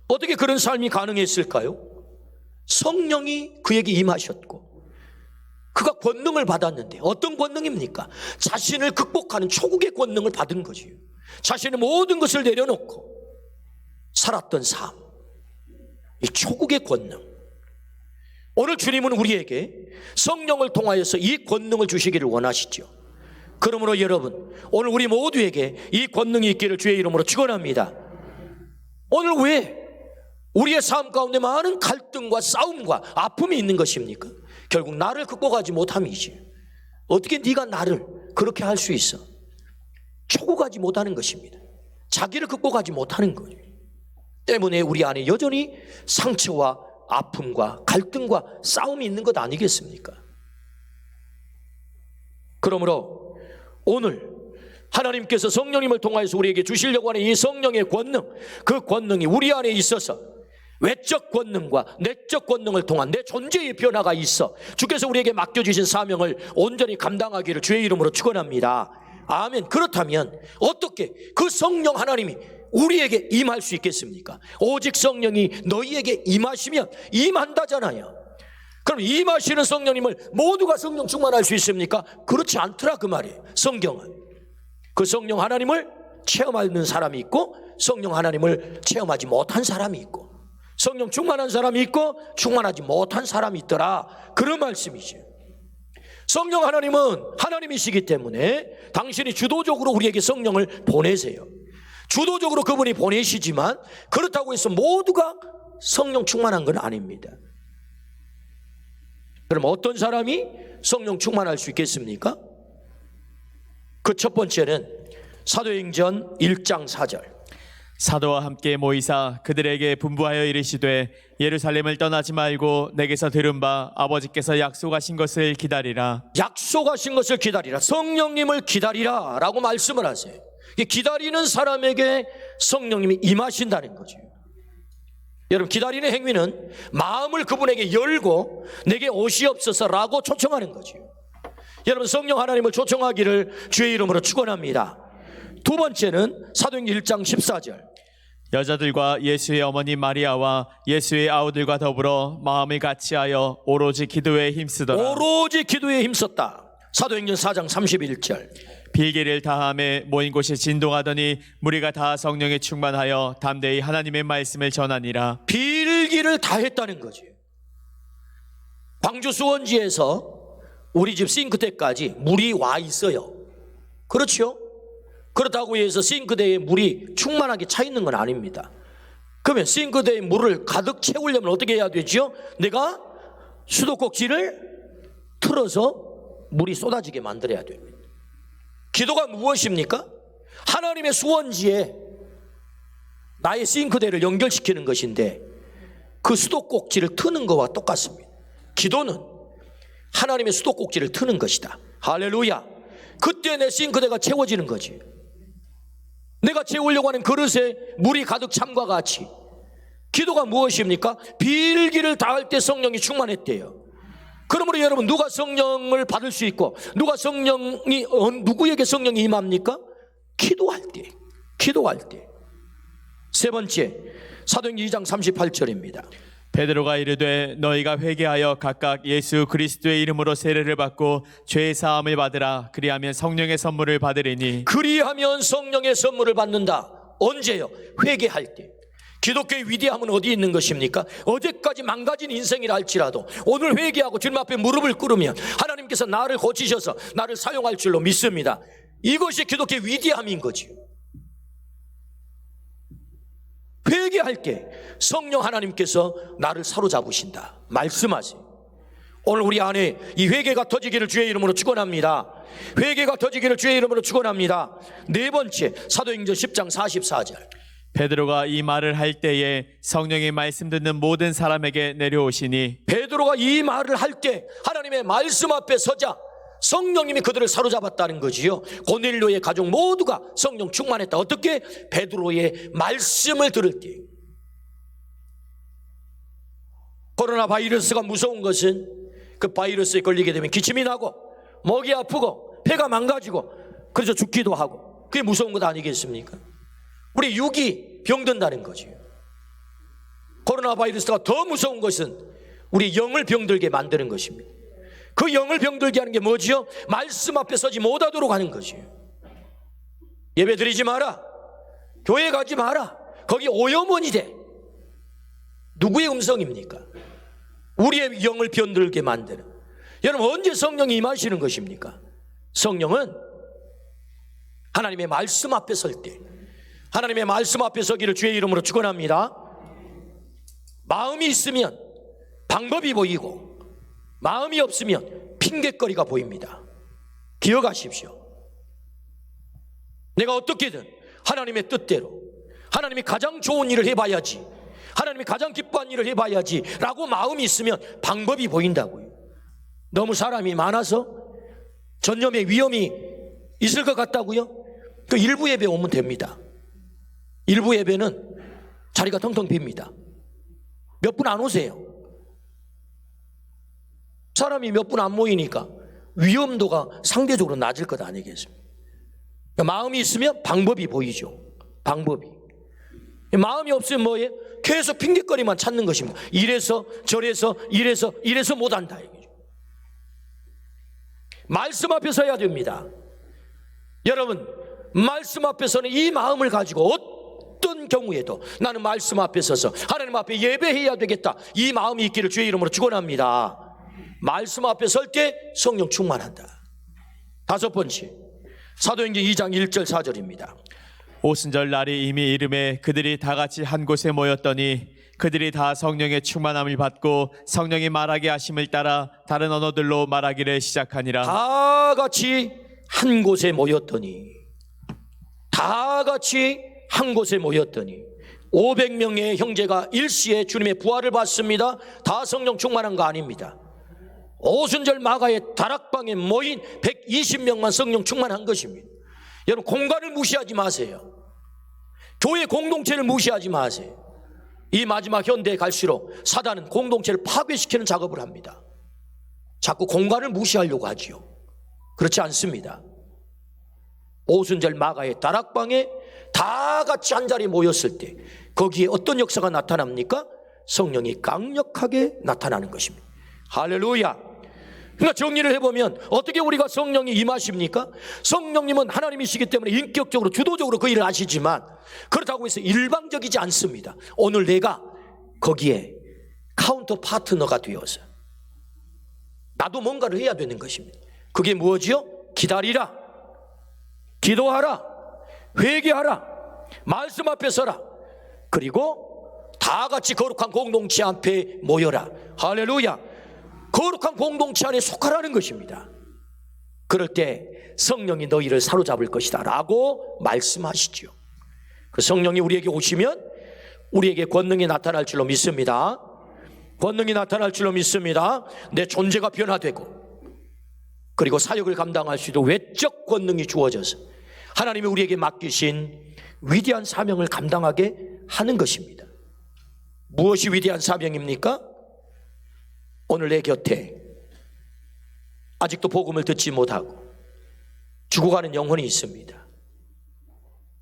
어떻게 그런 삶이 가능했을까요? 성령이 그에게 임하셨고 그가 권능을 받았는데 어떤 권능입니까? 자신을 극복하는 초국의 권능을 받은 거지요. 자신의 모든 것을 내려놓고 살았던 삶, 이 초국의 권능. 오늘 주님은 우리에게 성령을 통하여서 이 권능을 주시기를 원하시죠. 그러므로 여러분, 오늘 우리 모두에게 이 권능이 있기를 주의 이름으로 축원합니다. 오늘 왜 우리의 삶 가운데 많은 갈등과 싸움과 아픔이 있는 것입니까? 결국 나를 극복하지 못함이지. 어떻게 네가 나를 그렇게 할 수 있어? 초국하지 못하는 것입니다. 자기를 극복하지 못하는 거예요. 때문에 우리 안에 여전히 상처와 아픔과 갈등과 싸움이 있는 것 아니겠습니까? 그러므로 오늘 하나님께서 성령님을 통하여서 우리에게 주시려고 하는 이 성령의 권능, 그 권능이 우리 안에 있어서 외적 권능과 내적 권능을 통한 내 존재의 변화가 있어 주께서 우리에게 맡겨주신 사명을 온전히 감당하기를 주의 이름으로 축원합니다. 아멘. 그렇다면 어떻게 그 성령 하나님이 우리에게 임할 수 있겠습니까? 오직 성령이 너희에게 임하시면 임한다잖아요. 그럼 임하시는 성령님을 모두가 성령 충만할 수 있습니까? 그렇지 않더라 그 말이에요. 성경은 그 성령 하나님을 체험하는 사람이 있고 성령 하나님을 체험하지 못한 사람이 있고 성령 충만한 사람이 있고 충만하지 못한 사람이 있더라, 그런 말씀이죠. 성령 하나님은 하나님이시기 때문에 당신이 주도적으로 우리에게 성령을 보내세요. 주도적으로 그분이 보내시지만 그렇다고 해서 모두가 성령 충만한 건 아닙니다. 그럼 어떤 사람이 성령 충만할 수 있겠습니까? 그 첫 번째는 사도행전 1장 4절. 사도와 함께 모이사 그들에게 분부하여 이르시되 예루살렘을 떠나지 말고 내게서 들은 바 아버지께서 약속하신 것을 기다리라. 약속하신 것을 기다리라. 성령님을 기다리라 라고 말씀을 하세요. 기다리는 사람에게 성령님이 임하신다는 거죠. 여러분, 기다리는 행위는 마음을 그분에게 열고 내게 오시옵소서라고 초청하는 거죠. 여러분, 성령 하나님을 초청하기를 주의 이름으로 축원합니다. 두 번째는 사도행전 1장 14절. 여자들과 예수의 어머니 마리아와 예수의 아우들과 더불어 마음을 같이하여 오로지 기도에 힘쓰더라. 오로지 기도에 힘썼다. 사도행전 4장 31절. 빌기를 다함에 모인 곳이 진동하더니 무리가 다 성령에 충만하여 담대히 하나님의 말씀을 전하니라. 빌기를 다 했다는 거지. 광주 수원지에서 우리 집 싱크대까지 물이 와 있어요. 그렇죠? 그렇다고 해서 싱크대에 물이 충만하게 차 있는 건 아닙니다. 그러면 싱크대에 물을 가득 채우려면 어떻게 해야 되죠? 내가 수도꼭지를 틀어서 물이 쏟아지게 만들어야 됩니다. 기도가 무엇입니까? 하나님의 수원지에 나의 싱크대를 연결시키는 것인데 그 수도꼭지를 트는 것과 똑같습니다. 기도는 하나님의 수도꼭지를 트는 것이다. 할렐루야. 그때 내 싱크대가 채워지는 거지. 내가 채우려고 하는 그릇에 물이 가득 참과 같이 기도가 무엇입니까? 빌기를 다할 때 성령이 충만했대요. 그러므로 여러분, 누가 성령을 받을 수 있고 누가 성령이 누구에게 성령이 임합니까? 기도할 때. 기도할 때. 세 번째, 사도행전 2장 38절입니다. 베드로가 이르되 너희가 회개하여 각각 예수 그리스도의 이름으로 세례를 받고 죄의 사함을 받으라. 그리하면 성령의 선물을 받으리니. 그리하면 성령의 선물을 받는다. 언제요? 회개할 때. 기독교의 위대함은 어디에 있는 것입니까? 어제까지 망가진 인생이라 할지라도 오늘 회개하고 주님 앞에 무릎을 꿇으면 하나님께서 나를 고치셔서 나를 사용할 줄로 믿습니다. 이것이 기독교의 위대함인 거지요. 회개할 때 성령 하나님께서 나를 사로잡으신다. 말씀하세요. 오늘 우리 안에 이 회개가 터지기를 주의 이름으로 축원합니다. 회개가 터지기를 주의 이름으로 축원합니다. 네 번째, 사도행전 10장 44절. 베드로가 이 말을 할 때에 성령의 말씀 듣는 모든 사람에게 내려오시니. 베드로가 이 말을 할 때 하나님의 말씀 앞에 서자 성령님이 그들을 사로잡았다는 거지요. 고넬료의 가족 모두가 성령 충만했다. 어떻게? 베드로의 말씀을 들을 때. 코로나 바이러스가 무서운 것은 그 바이러스에 걸리게 되면 기침이 나고 목이 아프고 폐가 망가지고 그래서 죽기도 하고, 그게 무서운 것 아니겠습니까? 우리 육이 병든다는 거죠. 코로나 바이러스가 더 무서운 것은 우리 영을 병들게 만드는 것입니다. 그 영을 병들게 하는 게 뭐지요? 말씀 앞에 서지 못하도록 하는 것이에요. 예배 드리지 마라, 교회 가지 마라, 거기 오염원이 돼. 누구의 음성입니까? 우리의 영을 병들게 만드는. 여러분, 언제 성령이 임하시는 것입니까? 성령은 하나님의 말씀 앞에 설 때, 하나님의 말씀 앞에 서기를 주의 이름으로 축원합니다. 마음이 있으면 방법이 보이고 마음이 없으면 핑계거리가 보입니다. 기억하십시오. 내가 어떻게든 하나님의 뜻대로, 하나님이 가장 좋은 일을 해봐야지, 하나님이 가장 기뻐하는 일을 해봐야지 라고 마음이 있으면 방법이 보인다고요. 너무 사람이 많아서 전염의 위험이 있을 것 같다고요? 그 일부 예배 오면 됩니다. 일부 예배는 자리가 텅텅 빕니다. 몇 분 안 오세요. 사람이 몇 분 안 모이니까 위험도가 상대적으로 낮을 것 아니겠습니까? 마음이 있으면 방법이 보이죠. 방법이. 마음이 없으면 뭐예요? 계속 핑계거리만 찾는 것입니다. 이래서 저래서 이래서 못한다. 말씀 앞에 서야 됩니다. 여러분, 말씀 앞에 서는 이 마음을 가지고 어떤 경우에도 나는 말씀 앞에 서서 하나님 앞에 예배해야 되겠다, 이 마음이 있기를 주의 이름으로 축원합니다. 말씀 앞에 설 때 성령 충만한다. 다섯 번째, 사도행전 2장 1절 4절입니다. 오순절 날이 이미 이름에 그들이 다 같이 한 곳에 모였더니 그들이 다 성령의 충만함을 받고 성령이 말하게 하심을 따라 다른 언어들로 말하기를 시작하니라. 다 같이 한 곳에 모였더니, 다 같이 한 곳에 모였더니 500명의 형제가 일시에 주님의 부활을 받습니다. 다 성령 충만한 거 아닙니다. 오순절 마가의 다락방에 모인 120명만 성령 충만한 것입니다. 여러분, 공간을 무시하지 마세요. 교회 공동체를 무시하지 마세요. 이 마지막 현대에 갈수록 사단은 공동체를 파괴시키는 작업을 합니다. 자꾸 공간을 무시하려고 하지요. 그렇지 않습니다. 오순절 마가의 다락방에 다 같이 한 자리에 모였을 때 거기에 어떤 역사가 나타납니까? 성령이 강력하게 나타나는 것입니다. 할렐루야. 그러니까 정리를 해보면 어떻게 우리가 성령이 임하십니까? 성령님은 하나님이시기 때문에 인격적으로 주도적으로 그 일을 하시지만 그렇다고 해서 일방적이지 않습니다. 오늘 내가 거기에 카운터 파트너가 되어서 나도 뭔가를 해야 되는 것입니다. 그게 무엇이요? 기다리라, 기도하라, 회개하라, 말씀 앞에 서라, 그리고 다 같이 거룩한 공동체 앞에 모여라. 할렐루야. 거룩한 공동체 안에 속하라는 것입니다. 그럴 때 성령이 너희를 사로잡을 것이다 라고 말씀하시죠. 그 성령이 우리에게 오시면 우리에게 권능이 나타날 줄로 믿습니다. 권능이 나타날 줄로 믿습니다. 내 존재가 변화되고 그리고 사역을 감당할 수 있도록 외적 권능이 주어져서 하나님이 우리에게 맡기신 위대한 사명을 감당하게 하는 것입니다. 무엇이 위대한 사명입니까? 오늘 내 곁에 아직도 복음을 듣지 못하고 죽어가는 영혼이 있습니다.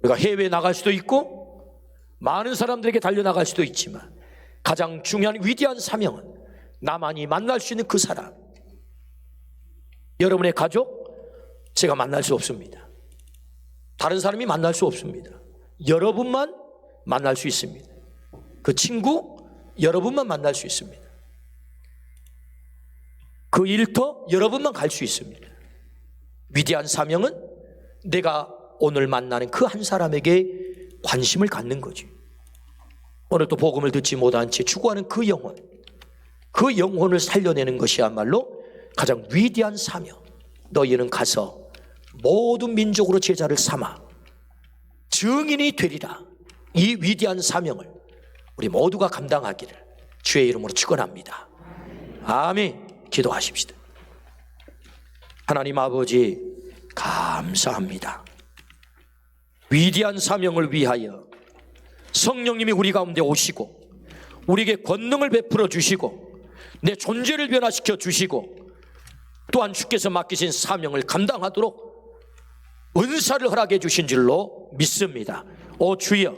우리가 해외에 나갈 수도 있고 많은 사람들에게 달려나갈 수도 있지만 가장 중요한 위대한 사명은 나만이 만날 수 있는 그 사람. 여러분의 가족, 제가 만날 수 없습니다. 다른 사람이 만날 수 없습니다. 여러분만 만날 수 있습니다. 그 친구, 여러분만 만날 수 있습니다. 그 일터, 여러분만 갈 수 있습니다. 위대한 사명은 내가 오늘 만나는 그 한 사람에게 관심을 갖는 거지. 오늘 또 복음을 듣지 못한 채 추구하는 그 영혼, 그 영혼을 살려내는 것이야말로 가장 위대한 사명. 너희는 가서 모든 민족으로 제자를 삼아 증인이 되리라. 이 위대한 사명을 우리 모두가 감당하기를 주의 이름으로 축원합니다. 아멘. 기도하십시다. 하나님 아버지, 감사합니다. 위대한 사명을 위하여 성령님이 우리 가운데 오시고 우리에게 권능을 베풀어 주시고 내 존재를 변화시켜 주시고 또한 주께서 맡기신 사명을 감당하도록 은사를 허락해 주신 줄로 믿습니다. 오 주여,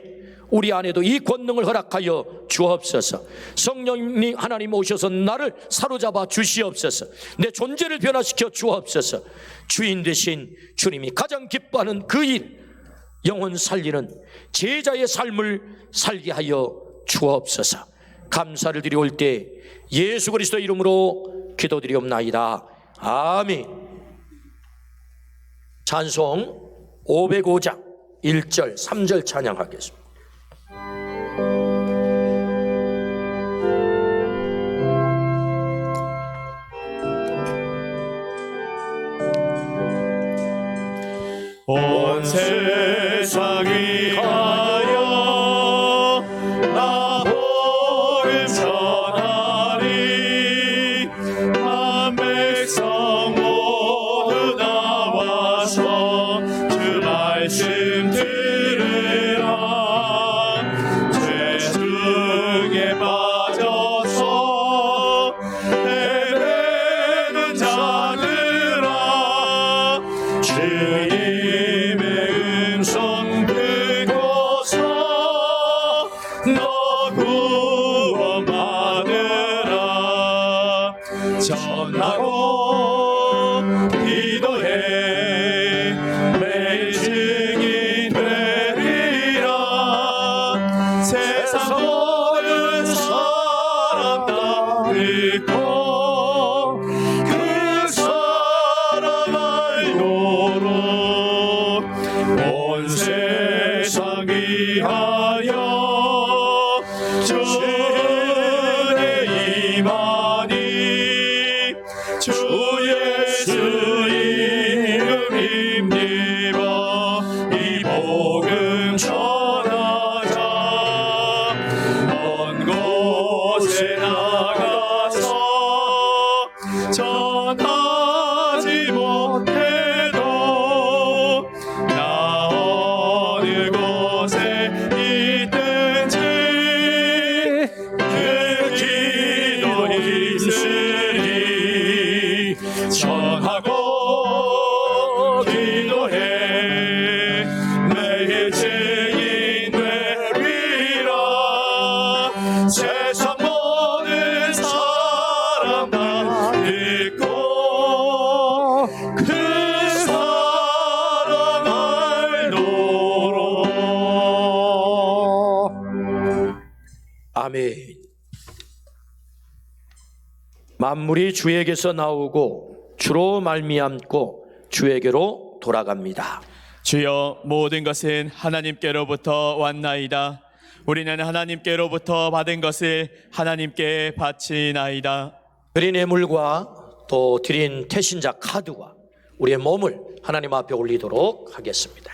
우리 안에도 이 권능을 허락하여 주옵소서. 성령님 하나님 오셔서 나를 사로잡아 주시옵소서. 내 존재를 변화시켜 주옵소서. 주인 되신 주님이 가장 기뻐하는 그 일, 영혼 살리는 제자의 삶을 살게 하여 주옵소서. 감사를 드려올 때 예수 그리스도 이름으로 기도드리옵나이다. 아멘. 찬송 505장 1절 3절 찬양하겠습니다. 온 세상이 하여 나 복음 전하리. 만 백성 모두 나와서 주 말씀 들으라. 죄 중에 빠져서 헤매는 자들아, 주님의 음성 듣고서 너 구원받으라. 전하고 기도해 매일 증인 온 세상 위하여 주의 임하니 주 예수 이름 힘입어 이 복음 전하자 먼 곳에 나가서 전하지 못해도 나 어느 곳에 있든지 그 기도 있으리 전하고 기도해 매일 증인 되리라 세상 모든 사람 다 듣고 그 사랑 알도록. 아멘. 만물이 주에게서 나오고 주로 말미암고 주에게로 돌아갑니다. 주여 모든 것은 하나님께로부터 왔나이다. 우리는 하나님께로부터 받은 것을 하나님께 바치나이다. 드린 예물과 또 드린 태신자 카드와 우리의 몸을 하나님 앞에 올리도록 하겠습니다.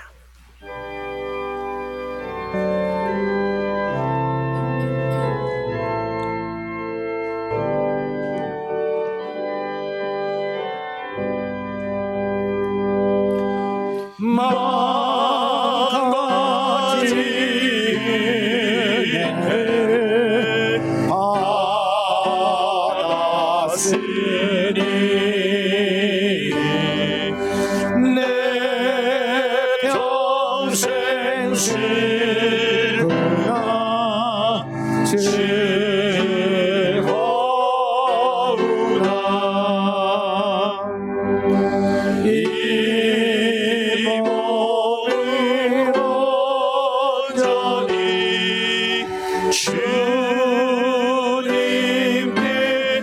주님께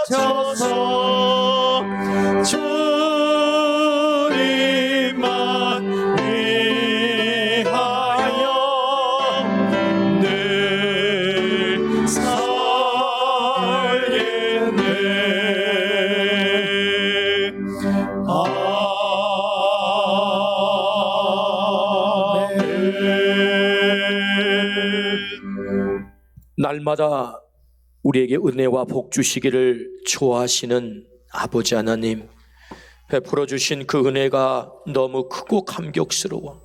바쳐서 주님만 위하여 늘 살겠네. 날마다 우리에게 은혜와 복 주시기를 좋아하시는 아버지 하나님, 베풀어 주신 그 은혜가 너무 크고 감격스러워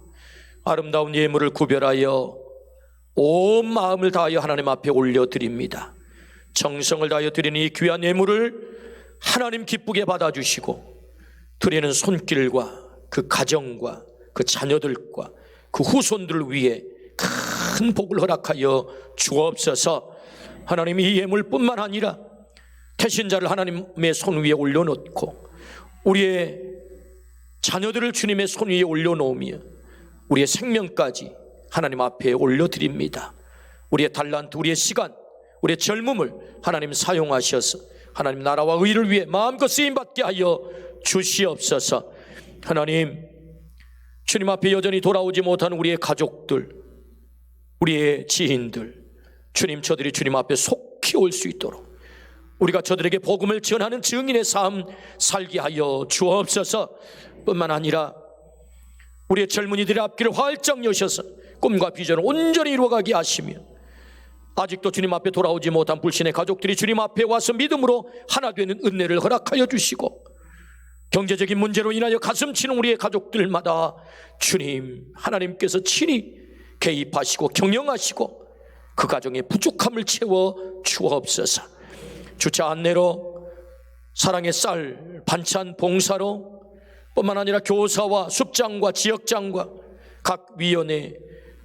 아름다운 예물을 구별하여 온 마음을 다하여 하나님 앞에 올려드립니다. 정성을 다하여 드리는 이 귀한 예물을 하나님 기쁘게 받아주시고 드리는 손길과 그 가정과 그 자녀들과 그 후손들을 위해 큰 복을 허락하여 주옵소서. 하나님, 이 예물뿐만 아니라 태신자를 하나님의 손 위에 올려놓고 우리의 자녀들을 주님의 손 위에 올려놓으며 우리의 생명까지 하나님 앞에 올려드립니다. 우리의 달란트, 우리의 시간, 우리의 젊음을 하나님 사용하셔서 하나님 나라와 의를 위해 마음껏 쓰임받게 하여 주시옵소서. 하나님, 주님 앞에 여전히 돌아오지 못하는 우리의 가족들, 우리의 지인들, 주님, 저들이 주님 앞에 속히 올 수 있도록 우리가 저들에게 복음을 전하는 증인의 삶 살게 하여 주옵소서. 뿐만 아니라 우리의 젊은이들의 앞길을 활짝 여셔서 꿈과 비전을 온전히 이루어가게 하시며 아직도 주님 앞에 돌아오지 못한 불신의 가족들이 주님 앞에 와서 믿음으로 하나 되는 은혜를 허락하여 주시고, 경제적인 문제로 인하여 가슴 치는 우리의 가족들마다 주님 하나님께서 친히 개입하시고 경영하시고 그 가정의 부족함을 채워 주옵소서. 주차 안내로, 사랑의 쌀 반찬 봉사로, 뿐만 아니라 교사와 숲장과 지역장과 각 위원회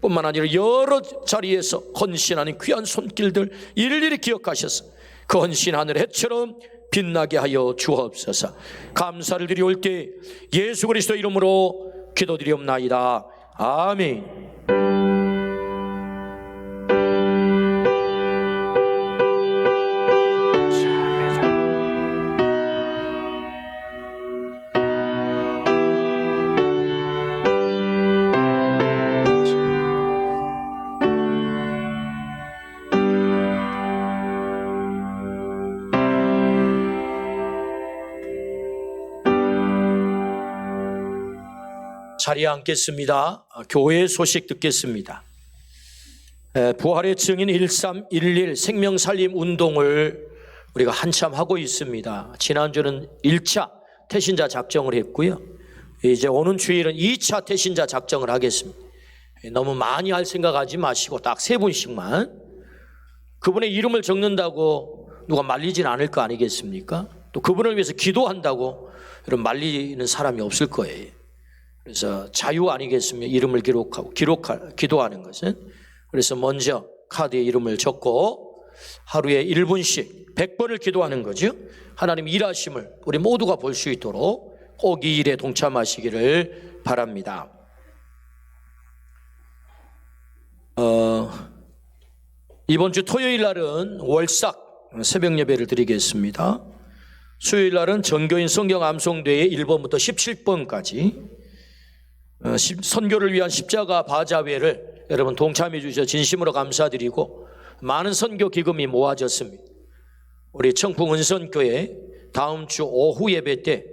뿐만 아니라 여러 자리에서 헌신하는 귀한 손길들 일일이 기억하셔서 그 헌신 하늘 해처럼 빛나게 하여 주옵소서. 감사를 드리올 때 예수 그리스도 이름으로 기도드리옵나이다. 아멘. 자리에 앉겠습니다. 교회 소식 듣겠습니다. 부활의 증인 1311 생명살림 운동을 우리가 한참 하고 있습니다. 지난주는 1차 태신자 작정을 했고요. 이제 오는 주일은 2차 태신자 작정을 하겠습니다. 너무 많이 할 생각하지 마시고 딱 3분씩만. 그분의 이름을 적는다고 누가 말리진 않을 거 아니겠습니까? 또 그분을 위해서 기도한다고 여러분 말리는 사람이 없을 거예요. 그래서 자유 아니겠습니까? 이름을 기도하는 것은. 그래서 먼저 카드에 이름을 적고 하루에 1분씩 100번을 기도하는 거죠. 하나님 일하심을 우리 모두가 볼 수 있도록 꼭 이 일에 동참하시기를 바랍니다. 이번 주 토요일 날은 월삭 새벽 예배를 드리겠습니다. 수요일 날은 전교인 성경 암송대회 1번부터 17번까지 선교를 위한 십자가 바자회를 여러분 동참해 주셔서 진심으로 감사드리고 많은 선교 기금이 모아졌습니다. 우리 청풍 은선교회 다음 주 오후 예배 때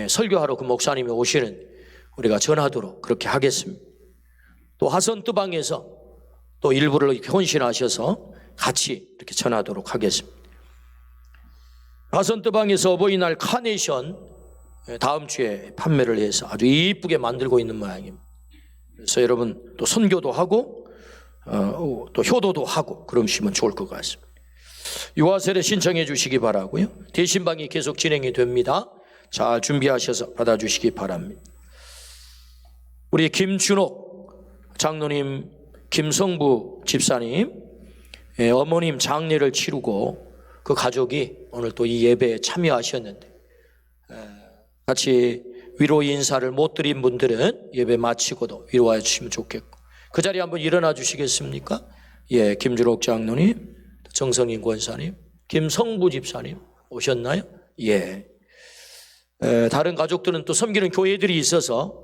설교하러 그 목사님이 오시는 우리가 전하도록 그렇게 하겠습니다. 또 하선뜨방에서 또 일부를 이렇게 헌신하셔서 같이 이렇게 전하도록 하겠습니다. 하선뜨방에서 어버이날 카네이션 다음 주에 판매를 해서 아주 이쁘게 만들고 있는 모양입니다. 그래서 여러분 또 선교도 하고 또 효도도 하고 그러시면 좋을 것 같습니다. 유아세례 신청해 주시기 바라고요. 대신방이 계속 진행이 됩니다. 잘 준비하셔서 받아주시기 바랍니다. 우리 김준옥 장로님, 김성부 집사님 어머님 장례를 치르고 그 가족이 오늘 또 이 예배에 참여하셨는데 같이 위로 인사를 못 드린 분들은 예배 마치고도 위로해 주시면 좋겠고 그 자리에 한번 일어나 주시겠습니까? 예, 김준옥 장로님, 정성인 권사님, 김성부 집사님 오셨나요? 예. 다른 가족들은 또 섬기는 교회들이 있어서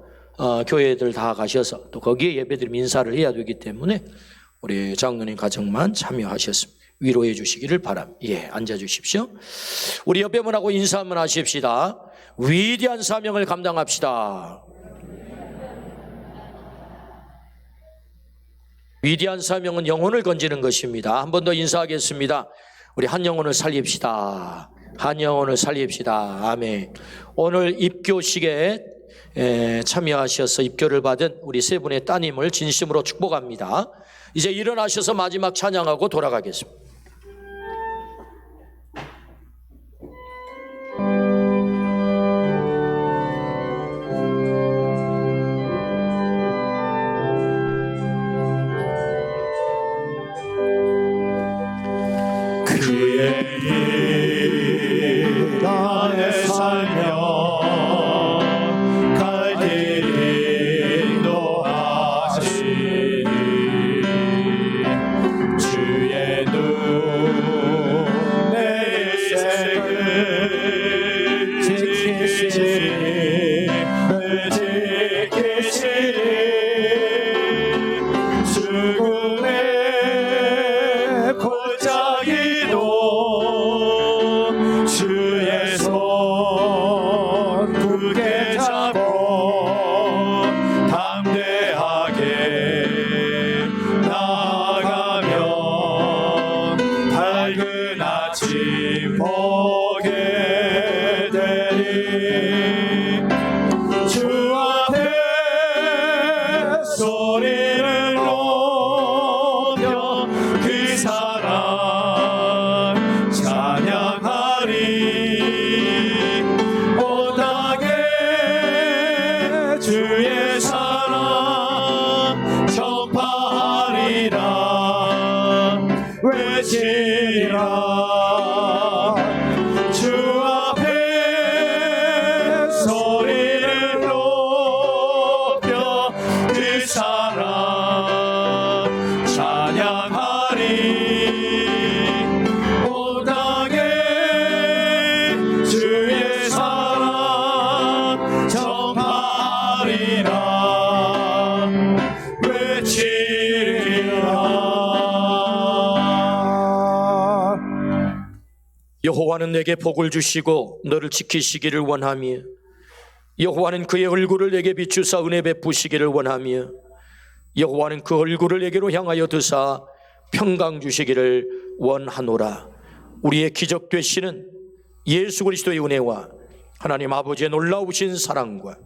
교회들 다 가셔서 또 거기에 예배드리면 인사를 해야 되기 때문에 우리 장로님 가정만 참여하셨습니다. 위로해 주시기를 바랍니다. 예, 앉아 주십시오. 우리 옆에 분하고 인사 한번 하십시다. 위대한 사명을 감당합시다. 위대한 사명은 영혼을 건지는 것입니다. 한 번 더 인사하겠습니다. 우리 한 영혼을 살립시다. 한 영혼을 살립시다. 아멘. 오늘 입교식에 참여하셔서 입교를 받은 우리 세 분의 따님을 진심으로 축복합니다. 이제 일어나셔서 마지막 찬양하고 돌아가겠습니다. 나의 살면 갈 길 인도하시니 주의 눈 내 인생을 지키시니 죽음의 골짜기도 주의 손 굳게 잡고 담대하게 나아가면 밝은 아침 보게 되리 주 앞에 소리를 높여 그 사랑 찬양하리 온 땅에 주의 사랑 전파하리라 외치리라 주 앞에 소리를 높여 그 사랑 찬양하리 온 땅에 주의 사랑 전파하리라 외치리라. 여호와는 내게 복을 주시고 너를 지키시기를 원하며 여호와는 그의 얼굴을 내게 비추사 은혜 베푸시기를 원하며 여호와는 그 얼굴을 내게로 향하여 드사 평강 주시기를 원하노라. 우리의 기적 되시는 예수 그리스도의 은혜와 하나님 아버지의 놀라우신 사랑과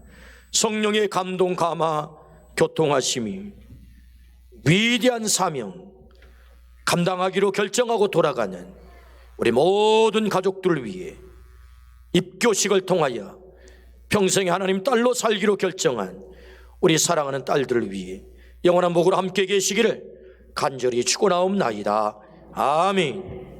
성령의 감동 감화 교통하심이 위대한 사명 감당하기로 결정하고 돌아가는 우리 모든 가족들을 위해 입교식을 통하여 평생에 하나님 딸로 살기로 결정한 우리 사랑하는 딸들을 위해 영원한 복으로 함께 계시기를 간절히 축원하옵나이다. 아멘.